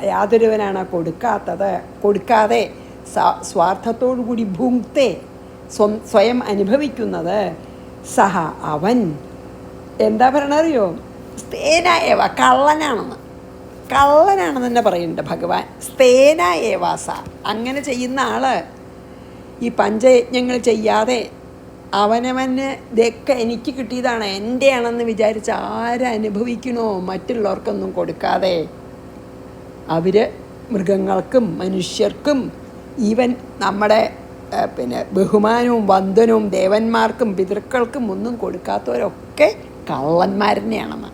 യാതൊരുവനാണ് കൊടുക്കാതെ സ്വാർത്ഥത്തോടു കൂടി ഭുങ്ക്തെ സ്വയം അനുഭവിക്കുന്നത്, സഹ അവൻ എന്താ പറയണറിയോ, സ്തേന ഏവ കള്ളനാണെന്ന് തന്നെ പറയുന്നുണ്ട് ഭഗവാൻ. സ്തേന ഏവാസ, അങ്ങനെ ചെയ്യുന്ന ആള് ഈ പഞ്ചയജ്ഞങ്ങൾ ചെയ്യാതെ അവനവന് ഇതൊക്കെ എനിക്ക് കിട്ടിയതാണ്, എൻ്റെ ആണെന്ന് വിചാരിച്ച് ആരനുഭവിക്കണോ മറ്റുള്ളവർക്കൊന്നും കൊടുക്കാതെ അവർ മൃഗങ്ങൾക്കും മനുഷ്യർക്കും ഈവൻ നമ്മുടെ പിന്നെ ബഹുമാനവും വന്ദനവും ദേവന്മാർക്കും പിതൃക്കൾക്കും ഒന്നും കൊടുക്കാത്തവരൊക്കെ കള്ളന്മാർ തന്നെയാണെന്ന്.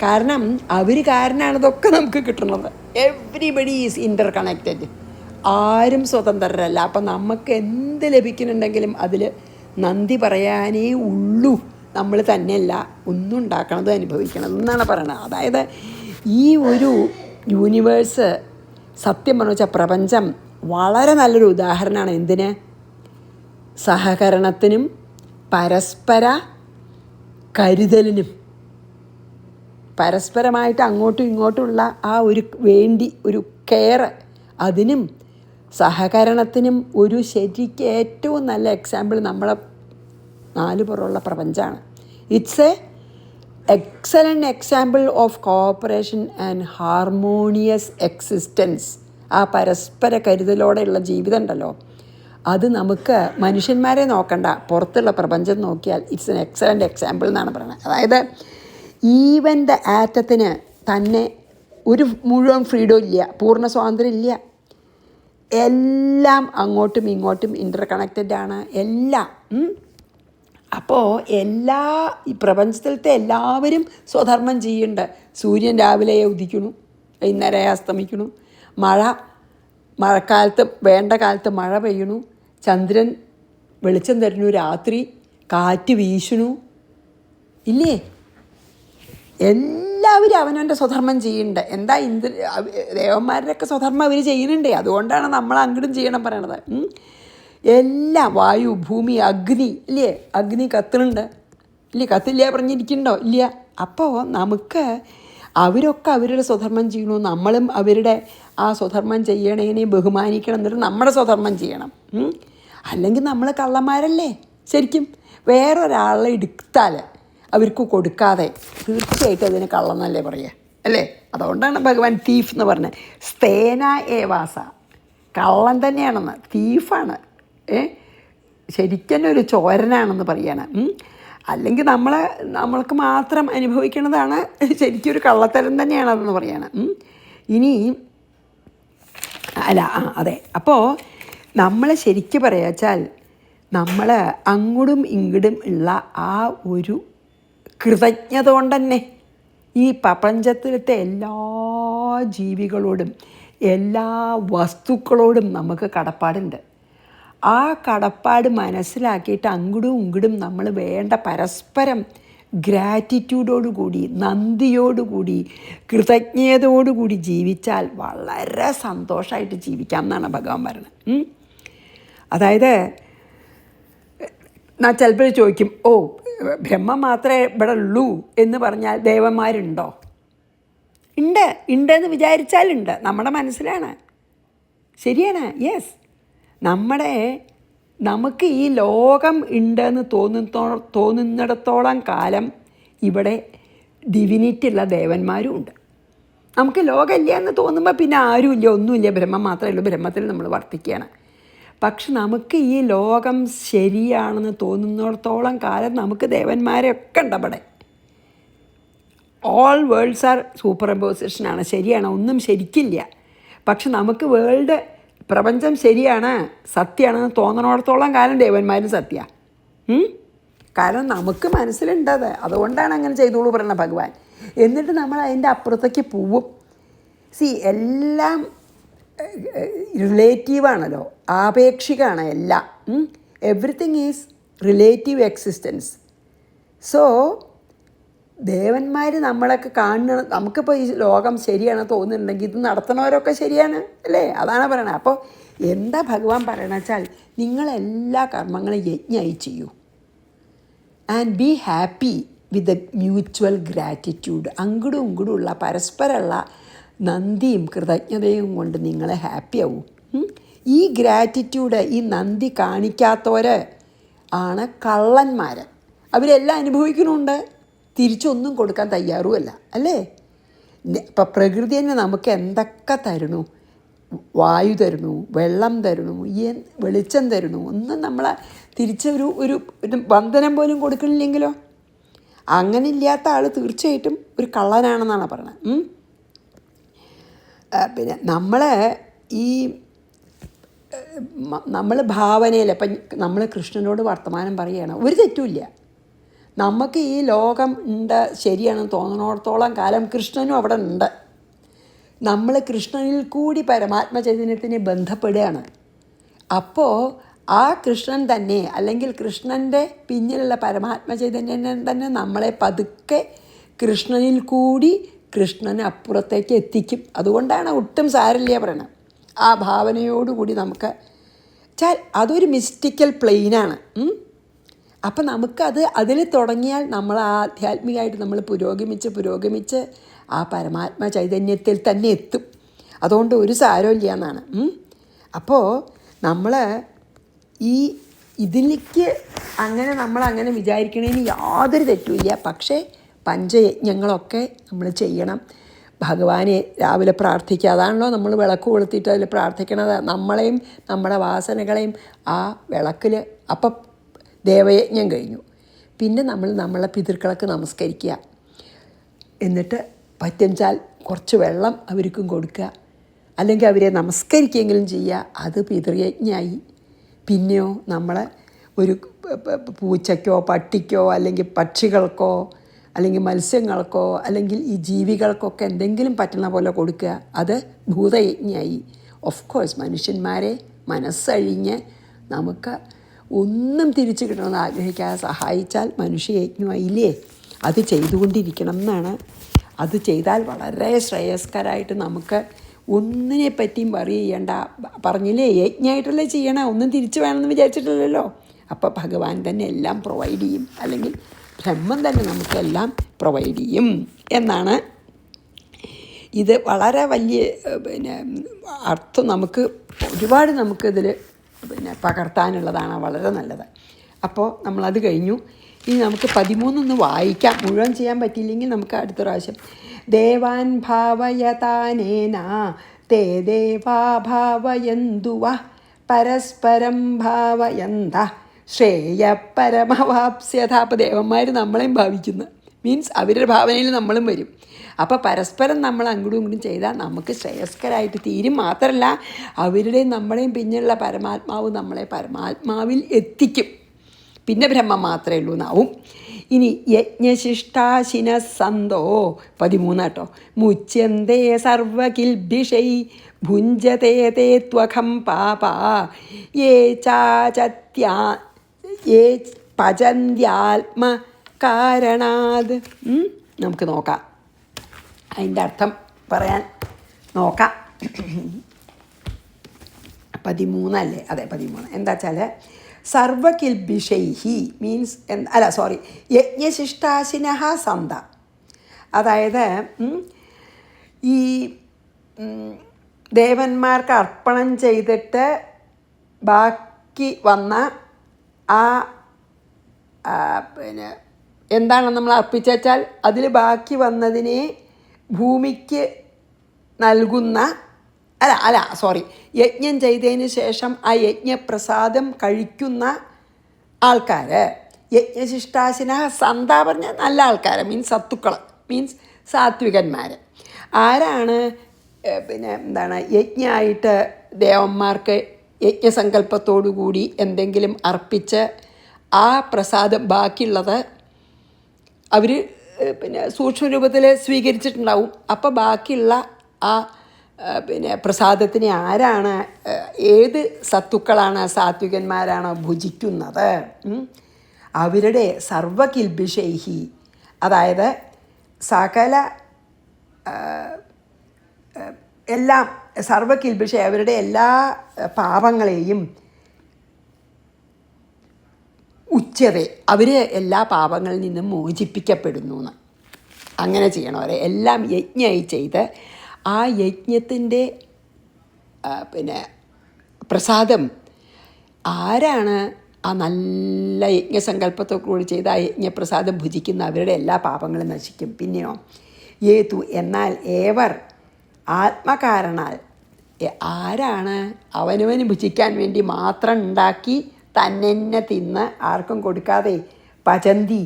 കാരണം അവർ കാരണമാണ് ഇതൊക്കെ നമുക്ക് കിട്ടുന്നത്. Everybody is inter connected. ആരും സ്വതന്ത്രരല്ല. അപ്പം നമുക്ക് എന്ത് ലഭിക്കുന്നുണ്ടെങ്കിലും അതിൽ നന്ദി പറയാനേ ഉള്ളൂ. നമ്മൾ തന്നെയല്ല ഒന്നും ഉണ്ടാക്കണത് അനുഭവിക്കണത് എന്നാണ് പറയണത്. അതായത് ഈ ഒരു യൂണിവേഴ്സ് സത്യം പറഞ്ഞു വെച്ചാൽ പ്രപഞ്ചം വളരെ നല്ലൊരു ഉദാഹരണമാണ്. എന്തിന്? സഹകരണത്തിനും പരസ്പര കരുതലിനും. പരസ്പരമായിട്ട് അങ്ങോട്ടും ഇങ്ങോട്ടുമുള്ള ആ ഒരു ഒരു കെയർ, അതിനും സഹകരണത്തിനും ഒരു ശരിക്ക് ഏറ്റവും നല്ല എക്സാമ്പിൾ നമ്മളെ നാല് പുറമുള്ള പ്രപഞ്ചമാണ്. It's a excellent example of cooperation and harmonious existence. ആ പരസ്പര കരുതലോടെയുള്ള ജീവിതം ഉണ്ടല്ലോ, അത് നമുക്ക് മനുഷ്യന്മാരെ നോക്കണ്ട, പുറത്തുള്ള പ്രപഞ്ചം നോക്കിയാൽ ഇറ്റ്സ് എൻ എക്സലൻറ്റ് എക്സാമ്പിൾ എന്നാണ് പറയുന്നത്. അതായത് ഈവൻ ദ ആറ്റത്തിന് തന്നെ ഒരു മുഴുവൻ ഫ്രീഡം ഇല്ല, പൂർണ്ണ സ്വാതന്ത്ര്യം ഇല്ല. എല്ലാം അങ്ങോട്ടും ഇങ്ങോട്ടും ഇൻ്റർ കണക്റ്റഡ് ആണ് എല്ലാം. അപ്പോൾ ഈ പ്രപഞ്ചത്തിലത്തെ എല്ലാവരും സ്വധർമ്മം ചെയ്യുന്നുണ്ട്. സൂര്യൻ രാവിലെ ഉദിക്കണു, വൈകുന്നേരം അസ്തമിക്കണു. മഴക്കാലത്ത് വേണ്ട കാലത്ത് മഴ പെയ്യണു. ചന്ദ്രൻ വെളിച്ചം തരുന്നു രാത്രി. കാറ്റ് വീശണു ഇല്ലേ? എല്ലാവരും അവനവൻ്റെ സ്വധർമ്മം ചെയ്യുന്നുണ്ട്. എന്താ ദേവന്മാരുടെയൊക്കെ സ്വധർമ്മം അവർ ചെയ്യുന്നുണ്ട്. അതുകൊണ്ടാണ് നമ്മൾ അങ്ങോട്ടും ചെയ്യണം പറയണത്. എല്ലാം വായു, ഭൂമി, അഗ്നി ഇല്ലേ? അഗ്നി കത്തുന്നുണ്ട് ഇല്ലേ? കത്തില്ല പറഞ്ഞിരിക്കണ്ടോ? ഇല്ല. അപ്പോൾ നമുക്ക് അവരൊക്കെ അവരുടെ സ്വധർമ്മം ചെയ്യണു, നമ്മളും അവരുടെ ആ സ്വധർമ്മം ചെയ്യണേനെ ബഹുമാനിക്കണം. എന്നിട്ട് നമ്മുടെ സ്വധർമ്മം ചെയ്യണം. അല്ലെങ്കിൽ നമ്മൾ കള്ളന്മാരല്ലേ ശരിക്കും. വേറൊരാളെ എടുത്താൽ അവർക്ക് കൊടുക്കാതെ തീർച്ചയായിട്ടും അതിന് കള്ളെന്നല്ലേ പറയുക അല്ലേ? അതുകൊണ്ടാണ് ഭഗവാൻ തീഫ് എന്ന് പറഞ്ഞത്. സ്തേന ഏവാസ, കള്ളൻ തന്നെയാണെന്ന്. തീഫാണ്, ശരിക്കും ഒരു ചോരനാണെന്ന് പറയാണ്. അല്ലെങ്കിൽ നമ്മൾക്ക് മാത്രം അനുഭവിക്കുന്നതാണ് ശരിക്കും ഒരു കള്ളത്തരം തന്നെയാണതെന്ന് പറയാണ്. ഇനി അതെ. അപ്പോൾ നമ്മൾ ശരിക്കും പറയാച്ചാൽ നമ്മൾ അങ്ങോട്ടും ഇങ്ങോട്ടും ഉള്ള ആ ഒരു കൃതജ്ഞത കൊണ്ട് തന്നെ ഈ പ്രപഞ്ചത്തിലത്തെ എല്ലാ ജീവികളോടും എല്ലാ വസ്തുക്കളോടും നമുക്ക് കടപ്പാടുണ്ട്. ആ കടപ്പാട് മനസ്സിലാക്കിയിട്ട് അങ്ങോട്ടും ഇങ്ങോട്ടും നമ്മൾ വേണ്ട പരസ്പരം ഗ്രാറ്റിറ്റ്യൂഡോടുകൂടി, നന്ദിയോടുകൂടി, കൃതജ്ഞതയോടുകൂടി ജീവിച്ചാൽ വളരെ സന്തോഷമായിട്ട് ജീവിക്കാം എന്നാണ് ഭഗവാൻ പറയുന്നത്. അതായത് ഞാൻ ചിലപ്പോൾ ചോദിക്കും, ബ്രഹ്മം മാത്രമേ ഇവിടെ ഉള്ളൂ എന്ന് പറഞ്ഞാൽ ദേവന്മാരുണ്ടോ? ഉണ്ടെന്ന് വിചാരിച്ചാലുണ്ട്, നമ്മുടെ മനസ്സിലാണ്. ശരിയാണ്, യെസ്. നമുക്ക് ഈ ലോകം ഉണ്ടെന്ന് തോന്നുന്നിടത്തോളം കാലം ഇവിടെ ഡിവിനിറ്റി ഉള്ള ദേവന്മാരും ഉണ്ട്. നമുക്ക് ലോകമില്ല എന്ന് തോന്നുമ്പോൾ പിന്നെ ആരുമില്ല, ഒന്നുമില്ല, ബ്രഹ്മം മാത്രമേ ഉള്ളൂ, ബ്രഹ്മത്തിൽ നമ്മൾ വർത്തിക്കുകയാണ്. പക്ഷെ നമുക്ക് ഈ ലോകം ശരിയാണെന്ന് തോന്നുന്നിടത്തോളം കാലം നമുക്ക് ദേവന്മാരൊക്കെ ഉണ്ട് അവിടെ. ഓൾ വേൾഡ്സ് ആർ സൂപ്പർ ഇമ്പോസിഷനാണ്. ശരിയാണ്, ഒന്നും ശരിക്കില്ല. പക്ഷെ നമുക്ക് പ്രപഞ്ചം ശരിയാണ്, സത്യമാണെന്ന് തോന്നണോടത്തോളം കാലം ദേവന്മാരും സത്യമാണ്. കാരണം നമുക്ക് മനസ്സിലുണ്ടത്. അതുകൊണ്ടാണ് അങ്ങനെ ചെയ്തോളൂ പറയുന്ന ഭഗവാൻ. എന്നിട്ട് നമ്മൾ അതിൻ്റെ അപ്പുറത്തേക്ക് പോവും. എല്ലാം റിലേറ്റീവാണല്ലോ, ആപേക്ഷികമാണ് എല്ലാം. Everything is relative existence. So ദേവന്മാർ നമ്മളൊക്കെ കാണണം. നമുക്കിപ്പോൾ ഈ ലോകം ശരിയാണ് തോന്നുന്നുണ്ടെങ്കിൽ ഇത് നടത്തുന്നവരൊക്കെ ശരിയാണ് അല്ലേ? അതാണ് പറയണത്. അപ്പോൾ എന്താ ഭഗവാൻ പറയണ വെച്ചാൽ, നിങ്ങളെല്ലാ കർമ്മങ്ങളും യജ്ഞമായി ചെയ്യൂ. And be happy with a mutual gratitude. അങ്ങോട്ടും ഇങ്ങോട്ടുമുള്ള പരസ്പരമുള്ള നന്ദിയും കൃതജ്ഞതയും കൊണ്ട് നിങ്ങൾ ഹാപ്പിയാവും. ഈ ഗ്രാറ്റിറ്റ്യൂഡ്, ഈ നന്ദി കാണിക്കാത്തവർ ആണ് കള്ളന്മാർ. അവരെല്ലാം അനുഭവിക്കണമുണ്ട്, തിരിച്ചൊന്നും കൊടുക്കാൻ തയ്യാറുമല്ല അല്ലേ? ഇപ്പം പ്രകൃതി തന്നെ നമുക്ക് എന്തൊക്കെ തരണു. വായു തരണു, വെള്ളം തരണു, വെളിച്ചം തരണു. ഒന്നും നമ്മളെ തിരിച്ചൊരു ഒരു വന്ദനം പോലും കൊടുക്കണില്ലെങ്കിലോ? അങ്ങനെ ഇല്ലാത്ത ആൾ തീർച്ചയായിട്ടും ഒരു കള്ളനാണെന്നാണ് പറയണത്. പിന്നെ നമ്മൾ ഭാവനയിൽ ഇപ്പം നമ്മൾ കൃഷ്ണനോട് വർത്തമാനം പറയുകയാണ്, ഒരു തെറ്റുമില്ല. നമുക്ക് ഈ ലോകം ഉണ്ട് ശരിയാണെന്ന് തോന്നണോടത്തോളം കാലം കൃഷ്ണനും അവിടെ ഉണ്ട്. നമ്മൾ കൃഷ്ണനിൽ കൂടി പരമാത്മ ചൈതന്യത്തിനെ ബന്ധപ്പെടുകയാണ്. അപ്പോൾ ആ കൃഷ്ണൻ തന്നെ, അല്ലെങ്കിൽ കൃഷ്ണൻ്റെ പിന്നിലുള്ള പരമാത്മ ചൈതന്യം തന്നെ നമ്മളെ പതുക്കെ കൃഷ്ണനിൽ കൂടി കൃഷ്ണന് അപ്പുറത്തേക്ക് എത്തിക്കും. അതുകൊണ്ടാണ് ഒട്ടും സാരമില്ല പറയണം. ആ ഭാവനയോടുകൂടി നമുക്ക് അതൊരു മിസ്റ്റിക്കൽ പ്ലെയിനാണ്. അപ്പം നമുക്കത് അതിൽ തുടങ്ങിയാൽ നമ്മൾ ആധ്യാത്മികമായിട്ട് നമ്മൾ പുരോഗമിച്ച് ആ പരമാത്മ ചൈതന്യത്തിൽ തന്നെ എത്തും. അതുകൊണ്ട് ഒരു സാരമില്ല എന്നാണ്. അപ്പോൾ നമ്മൾ ഇതിലേക്ക് നമ്മളങ്ങനെ വിചാരിക്കണേന് യാതൊരു തെറ്റുമില്ല. പക്ഷേ പഞ്ചയജ്ഞങ്ങളൊക്കെ നമ്മൾ ചെയ്യണം. ഭഗവാനെ രാവിലെ പ്രാർത്ഥിക്കുക. അതാണല്ലോ നമ്മൾ വിളക്ക് കൊളുത്തിയിട്ട് അതിൽ പ്രാർത്ഥിക്കണത്. നമ്മളെയും നമ്മുടെ വാസനകളെയും ആ വിളക്കിൽ. അപ്പം ദേവയജ്ഞം കഴിഞ്ഞു. പിന്നെ നമ്മളെ പിതൃക്കൾക്ക് നമസ്കരിക്കുക. എന്നിട്ട് പറ്റുംച്ചാൽ കുറച്ച് വെള്ളം അവർക്കും കൊടുക്കുക, അല്ലെങ്കിൽ അവരെ നമസ്കരിക്കുകയെങ്കിലും ചെയ്യുക. അത് പിതൃയജ്ഞമായി. പിന്നെയോ നമ്മളെ ഒരു പൂച്ചയ്ക്കോ പട്ടിക്കോ അല്ലെങ്കിൽ പക്ഷികൾക്കോ അല്ലെങ്കിൽ മത്സ്യങ്ങൾക്കോ അല്ലെങ്കിൽ ഈ ജീവികൾക്കൊക്കെ എന്തെങ്കിലും പറ്റുന്ന പോലെ കൊടുക്കുക. അത് ഭൂതയജ്ഞമായി. ഓഫ് കോഴ്സ് മനുഷ്യന്മാരെ മനസ്സഴിഞ്ഞ് നമുക്ക് ഒന്നും തിരിച്ചു കിട്ടണമെന്ന് ആഗ്രഹിക്കാതെ സഹായിച്ചാൽ മനുഷ്യയജ്ഞമായില്ലേ. അത് ചെയ്തുകൊണ്ടിരിക്കണം എന്നാണ്. അത് ചെയ്താൽ വളരെ ശ്രേയസ്കരമായിട്ട് നമുക്ക് ഒന്നിനെ പറ്റിയും വറി ചെയ്യേണ്ട. പറഞ്ഞില്ലേ, യജ്ഞമായിട്ടല്ലേ ചെയ്യണം, ഒന്നും തിരിച്ചു വേണമെന്ന് വിചാരിച്ചിട്ടില്ലല്ലോ. അപ്പോൾ ഭഗവാൻ തന്നെ എല്ലാം പ്രൊവൈഡ് ചെയ്യും, അല്ലെങ്കിൽ ബ്രഹ്മം തന്നെ നമുക്കെല്ലാം പ്രൊവൈഡ് ചെയ്യും എന്നാണ്. ഇത് വളരെ വലിയ അർത്ഥം ഒരുപാട് നമുക്കിതിൽ പകർത്താനുള്ളതാണ്. വളരെ നല്ലത്. അപ്പോൾ നമ്മളത് കഴിഞ്ഞു. ഇനി നമുക്ക് 13 വായിക്കാം. മുഴുവൻ ചെയ്യാൻ പറ്റിയില്ലെങ്കിൽ നമുക്ക് അടുത്ത പ്രാവശ്യം. ദേവാൻ ഭാവയതാനേന തേ ദേവാ ഭാവയന്തുവ പരസ്പരം ഭാവയന്ത ശ്രേയപരമവാപ്സ്യത. അപ്പോൾ ദേവന്മാർ നമ്മളെയും ഭാവിക്കുന്നു. മീൻസ് അവരുടെ ഭാവനയിൽ നമ്മളും വരും. അപ്പോൾ പരസ്പരം നമ്മൾ അങ്ങോട്ടും ഇങ്ങോട്ടും ചെയ്താൽ നമുക്ക് ശ്രേയസ്കരമായിട്ട് തീരും. മാത്രമല്ല അവരുടെയും നമ്മുടെയും പിന്നിലുള്ള പരമാത്മാവ് നമ്മളെ പരമാത്മാവിൽ എത്തിക്കും. പിന്നെ ബ്രഹ്മം മാത്രമേ ഉള്ളൂ എന്നാവും. ഇനി യജ്ഞശിഷ്ടാശിന സന്തോ 13 കേട്ടോ. മുച്യന്തേ സർവകിൽബിഷൈ ഭുഞ്ചതേ തേ ത്വഖം പാപ യേ പചന്ത്യാത്മകാരണാത്. നമുക്ക് നോക്കാം, അതിൻ്റെ അർത്ഥം പറയാൻ നോക്കാം. 13 അല്ലേ? അതെ 13. എന്താ വെച്ചാൽ സർവകിൽബിഷൈഹി മീൻസ് യജ്ഞശിഷ്ടാശിനഃ സന്ത. അതായത് ഈ ദേവന്മാർക്ക് അർപ്പണം ചെയ്തിട്ട് ബാക്കി വന്ന എന്താണ് നമ്മൾ അർപ്പിച്ചാൽ അതിൽ ബാക്കി വന്നതിനെ ഭൂമിക്ക് നൽകുന്ന യജ്ഞം ചെയ്തതിന് ശേഷം ആ യജ്ഞപ്രസാദം കഴിക്കുന്ന ആൾക്കാർ. യജ്ഞശിഷ്ടാശിന സന്ത പറഞ്ഞ നല്ല ആൾക്കാർ, മീൻസ് സത്തുക്കൾ, മീൻസ് സാത്വികന്മാർ. ആരാണ് യജ്ഞമായിട്ട് ദേവന്മാർക്ക് യജ്ഞസങ്കല്പത്തോടുകൂടി എന്തെങ്കിലും അർപ്പിച്ച് ആ പ്രസാദം ബാക്കിയുള്ളത് അവർ സൂക്ഷ്മരൂപത്തിൽ സ്വീകരിച്ചിട്ടുണ്ടാവും. അപ്പോൾ ബാക്കിയുള്ള ആ പ്രസാദത്തിനെ ആരാണ്, ഏത് സത്തുക്കളാണ്, സാത്വികന്മാരാണോ ഭുജിക്കുന്നത്, അവരുടെ സർവകിൽബിഷൈഹി, അതായത് സകല എല്ലാം സർവകിൽബിഷ അവരുടെ എല്ലാ പാപങ്ങളെയും ഉച്ചതേ അവർ എല്ലാ പാപങ്ങളിൽ നിന്നും മോചിപ്പിക്കപ്പെടുന്നു എന്ന്. അങ്ങനെ ചെയ്യണവരെ എല്ലാം യജ്ഞമായി ചെയ്ത് ആ യജ്ഞത്തിൻ്റെ പ്രസാദം ആരാണ് ആ നല്ല യജ്ഞസങ്കല്പത്തോടുകൂടി ചെയ്ത് ആ യജ്ഞപ്രസാദം ഭുജിക്കുന്ന അവരുടെ എല്ലാ പാപങ്ങളും നശിക്കും. പിന്നെയോ ഏതു എന്നാൽ ഏവർ ആത്മകാരണാൽ ആരാണ് അവനവന് ഭുജിക്കാൻ വേണ്ടി മാത്രം ഉണ്ടാക്കി തന്നെ തിന്ന് ആർക്കും കൊടുക്കാതെ പചന്തി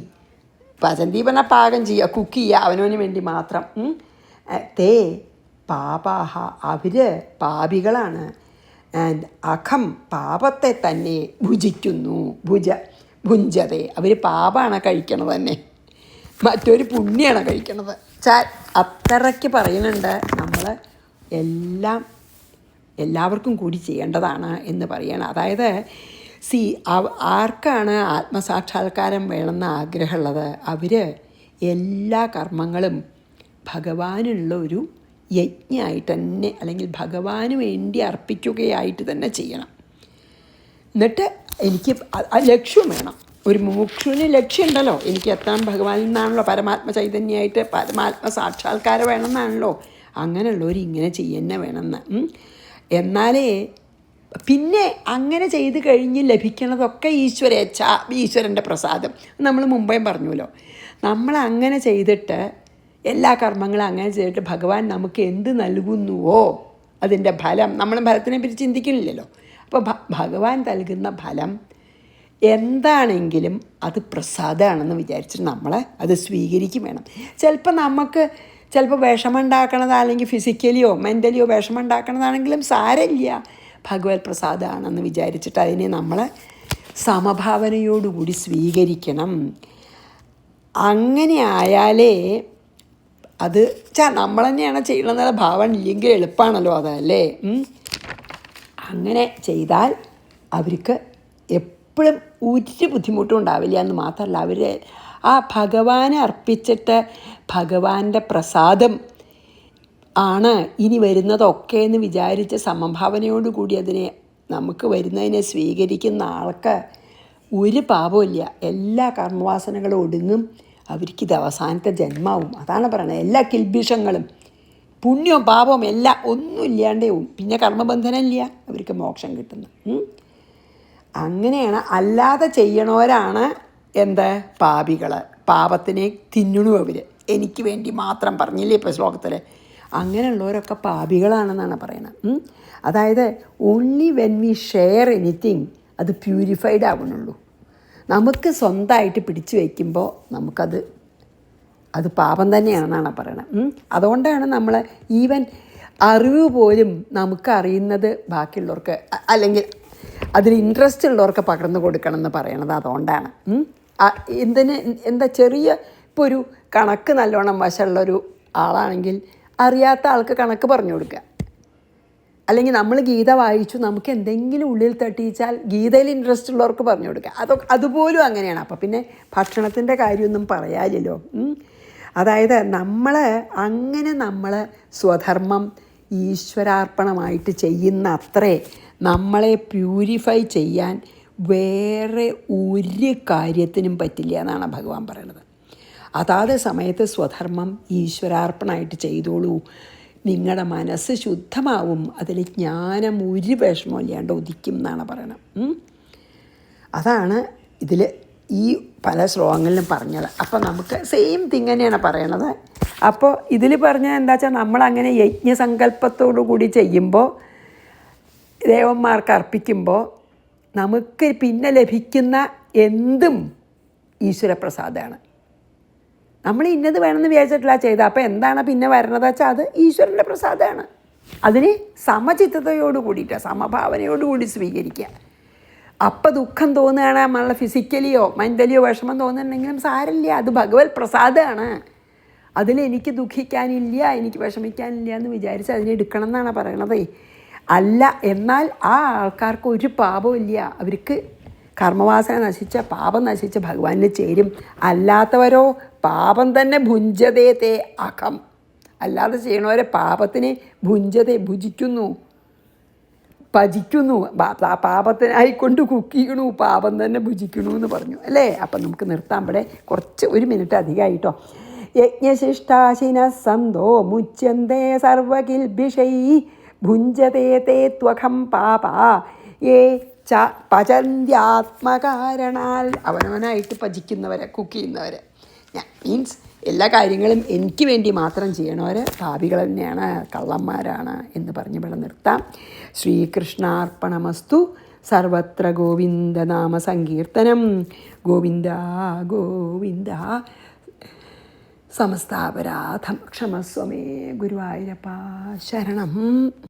പറഞ്ഞാൽ പാകം ചെയ്യുക, കുക്ക് ചെയ്യുക അവനവന് വേണ്ടി മാത്രം. തേ പാപാഹ അവർ പാപികളാണ്. ആൻഡ് അഖം പാപത്തെ തന്നെ ഭുജിക്കുന്നു. ഭുഞ്ചതേ അവർ പാപമാണ് കഴിക്കണത് തന്നെ, മറ്റൊരു പുണ്യമാണ് കഴിക്കണത്. അത്രയ്ക്ക് പറയുന്നുണ്ട്. നമ്മൾ എല്ലാം എല്ലാവർക്കും കൂടി ചെയ്യേണ്ടതാണ് എന്ന് പറയണം. അതായത് ആർക്കാണ് ആത്മസാക്ഷാത്കാരം വേണമെന്ന് ആഗ്രഹമുള്ളത്, അവർ എല്ലാ കർമ്മങ്ങളും ഭഗവാനുള്ള ഒരു യജ്ഞമായിട്ട് തന്നെ, അല്ലെങ്കിൽ ഭഗവാന് വേണ്ടി അർപ്പിക്കുകയായിട്ട് തന്നെ ചെയ്യണം. എന്നിട്ട് എനിക്ക് ലക്ഷ്യം വേണം. ഒരു മുമുക്ഷുവിന് ലക്ഷ്യമുണ്ടല്ലോ, എനിക്ക് എത്താൻ ഭഗവാനിൽ നിന്നാണല്ലോ, പരമാത്മ ചൈതന്യമായിട്ട് പരമാത്മ സാക്ഷാത്കാരം വേണമെന്നാണല്ലോ. അങ്ങനെയുള്ളവർ ഇങ്ങനെ ചെയ്യുന്ന വേണമെന്ന്. എന്നാലേ പിന്നെ അങ്ങനെ ചെയ്ത് കഴിഞ്ഞ് ലഭിക്കണതൊക്കെ ഈശ്വരൻ്റെ പ്രസാദം. നമ്മൾ മുമ്പേ പറഞ്ഞല്ലോ, നമ്മൾ അങ്ങനെ ചെയ്തിട്ട് എല്ലാ കർമ്മങ്ങളും അങ്ങനെ ചെയ്തിട്ട് ഭഗവാൻ നമുക്ക് എന്ത് നൽകുന്നുവോ അതിൻ്റെ ഫലം, നമ്മൾ ഫലത്തിനെ പറ്റി ചിന്തിക്കുന്നില്ലല്ലോ. അപ്പോൾ ഭഗവാൻ നൽകുന്ന ഫലം എന്താണെങ്കിലും അത് പ്രസാദമാണെന്ന് വിചാരിച്ചിട്ട് നമ്മൾ അത് സ്വീകരിക്കും വേണം. ചിലപ്പോൾ വിഷമം ഉണ്ടാക്കണത്, അല്ലെങ്കിൽ ഫിസിക്കലിയോ മെൻ്റലിയോ വിഷമം ഉണ്ടാക്കണതാണെങ്കിലും സാരമില്ല, ഭഗവത് പ്രസാദമാണെന്ന് വിചാരിച്ചിട്ട് അതിനെ നമ്മൾ സമഭാവനയോടുകൂടി സ്വീകരിക്കണം. അങ്ങനെ ആയാലേ അത് നമ്മൾ തന്നെയാണ് ചെയ്യണമെന്നുള്ള ഭാവന ഇല്ലെങ്കിൽ എളുപ്പമാണല്ലോ അതല്ലേ. അങ്ങനെ ചെയ്താൽ അവർക്ക് എപ്പോഴും ഒരു ബുദ്ധിമുട്ടും ഉണ്ടാവില്ല എന്ന് മാത്രമല്ല, അവർ ആ ഭഗവാനെ അർപ്പിച്ചിട്ട് ഭഗവാന്റെ പ്രസാദം ആണ് ഇനി വരുന്നതൊക്കെ എന്ന് വിചാരിച്ച് സമഭാവനയോടുകൂടി അതിനെ നമുക്ക് വരുന്നതിനെ സ്വീകരിക്കുന്ന ആൾക്ക് ഒരു പാപമില്ല. എല്ലാ കർമ്മവാസനകളും ഒടുങ്ങും. അവർക്കിത് അവസാനത്തെ ജന്മാവും. അതാണ് പറയുന്നത്. എല്ലാ കിൽബിഷങ്ങളും പുണ്യവും പാപവും എല്ലാം ഒന്നും ഇല്ലാണ്ടാവും. പിന്നെ കർമ്മബന്ധനം ഇല്ല, അവർക്ക് മോക്ഷം കിട്ടുന്നു. അങ്ങനെയാണ്. അല്ലാതെ ചെയ്യണവരാണ് പാപികൾ. പാപത്തിനെ തിന്നണു അവർ, എനിക്ക് വേണ്ടി മാത്രം. പറഞ്ഞില്ലേ ഇപ്പോൾ ശ്ലോകത്തിൽ. അങ്ങനെയുള്ളവരൊക്കെ പാപികളാണെന്നാണ് പറയുന്നത്. അതായത് only when we share anything അത് പ്യൂരിഫൈഡ് ആവണുള്ളൂ. നമുക്ക് സ്വന്തമായിട്ട് പിടിച്ചു വയ്ക്കുമ്പോൾ അത് പാപം തന്നെയാണെന്നാണ് പറയണത്. അതുകൊണ്ടാണ് നമ്മൾ ഈവൻ അറിവ് പോലും നമുക്കറിയുന്നത് ബാക്കിയുള്ളവർക്ക്, അല്ലെങ്കിൽ അതിൽ ഇൻട്രസ്റ്റ് ഉള്ളവർക്ക് പകർന്നു കൊടുക്കണം എന്ന് പറയണത് അതുകൊണ്ടാണ്. ചെറിയ ഇപ്പോൾ ഒരു കണക്ക് നല്ലോണം വശമുള്ളൊരു ആളാണെങ്കിൽ അറിയാത്ത ആൾക്ക് കണക്ക് പറഞ്ഞു കൊടുക്കുക. അല്ലെങ്കിൽ നമ്മൾ ഗീത വായിച്ചു, നമുക്ക് എന്തെങ്കിലും ഉള്ളിൽ തട്ടിച്ചാൽ ഗീതയിൽ ഇൻട്രസ്റ്റ് ഉള്ളവർക്ക് പറഞ്ഞു കൊടുക്കുക. അതുപോലും അങ്ങനെയാണ്. അപ്പോൾ പിന്നെ ഭക്ഷണത്തിൻ്റെ കാര്യമൊന്നും പറയാനില്ലല്ലോ. അതായത് നമ്മൾ സ്വധർമ്മം ഈശ്വരാർപ്പണമായിട്ട് ചെയ്യുന്ന അത്രേ നമ്മളെ പ്യൂരിഫൈ ചെയ്യാൻ വേറെ ഒരു കാര്യത്തിനും പറ്റില്ല എന്നാണ് ഭഗവാൻ പറയണത്. അതാത് സമയത്ത് സ്വധർമ്മം ഈശ്വരാർപ്പണമായിട്ട് ചെയ്തോളൂ, നിങ്ങളുടെ മനസ്സ് ശുദ്ധമാവും, അതിൽ ജ്ഞാനം ഒരു വിഷമം ഇല്ലാണ്ട് ഉദിക്കും എന്നാണ് പറയണത്. അതാണ് ഇതിൽ ഈ പല ശ്ലോകങ്ങളിലും പറഞ്ഞത്. അപ്പോൾ നമുക്ക് സെയിം തിങ് തന്നെയാണ് പറയണത്. അപ്പോൾ ഇതിൽ പറഞ്ഞത് എന്താ വെച്ചാൽ, നമ്മളങ്ങനെ യജ്ഞസങ്കല്പത്തോടു കൂടി ചെയ്യുമ്പോൾ, ദേവന്മാർക്ക് അർപ്പിക്കുമ്പോൾ നമുക്ക് പിന്നെ ലഭിക്കുന്ന എന്തും ഈശ്വരപ്രസാദമാണ്. നമ്മൾ ഇന്നത് വേണമെന്ന് വിചാരിച്ചിട്ടില്ല ചെയ്തത്. അപ്പോൾ എന്താണ് പിന്നെ വരണത് വെച്ചാൽ അത് ഈശ്വരൻ്റെ പ്രസാദമാണ്. അതിന് സമചിത്തതയോട് കൂടിയിട്ട്, സമഭാവനയോടുകൂടി സ്വീകരിക്കുക. അപ്പം ദുഃഖം തോന്നുകയാണ്, നമ്മളെ ഫിസിക്കലിയോ മെൻ്റലിയോ വിഷമം തോന്നുന്നുണ്ടെങ്കിലും സാരമില്ല, അത് ഭഗവത് പ്രസാദമാണ്. അതിലെനിക്ക് ദുഃഖിക്കാനില്ല, എനിക്ക് വിഷമിക്കാനില്ല എന്ന് വിചാരിച്ച് അതിനെടുക്കണം എന്നാണ് പറയണത്. അല്ല എന്നാൽ ആ ആൾക്കാർക്ക് ഒരു പാപവും ഇല്ല. അവർക്ക് കർമ്മവാസന നശിച്ച, പാപം നശിച്ച ഭഗവാനിൽ ചേരും. അല്ലാത്തവരോ പാപം തന്നെ ഭുഞ്ചതേ തേ അകം. അല്ലാതെ ചെയ്യണവരെ പാപത്തിനെ ഭുജിക്കുന്നു, ഭജിക്കുന്നു, പാപത്തിനായിക്കൊണ്ട് കുക്കിക്കണു, പാപം തന്നെ ഭുജിക്കണു എന്ന് പറഞ്ഞു അല്ലേ. അപ്പം നമുക്ക് നിർത്താൻ ഇവിടെ കുറച്ച് 1 മിനിറ്റ് അധികമായിട്ടോ. യജ്ഞശിഷ്ടാശിന സന്തോ മുച്യന്തേ സർവകിൽബിഷൈ ഭുഞ്ചതേ തേ ത്വഖം പാപ യേ പചന്ത്യാത്മകാരണാൽ. അവനവനായിട്ട് ഭജിക്കുന്നവരെ, കുക്ക് ചെയ്യുന്നവരെ, മീൻസ് എല്ലാ കാര്യങ്ങളും എനിക്ക് വേണ്ടി മാത്രം ചെയ്യണവർ പാപികൾ തന്നെയാണ്, കള്ളന്മാരാണ് എന്ന് പറഞ്ഞ് ഇവിടെ നിർത്താം. ശ്രീകൃഷ്ണാർപ്പണമസ്തു. സർവത്ര ഗോവിന്ദനാമ സങ്കീർത്തനം. ഗോവിന്ദ ഗോവിന്ദ. സമസ്താപരാധം ക്ഷമസ്വമേ ഗുരുവായൂരപ്പ ശരണം.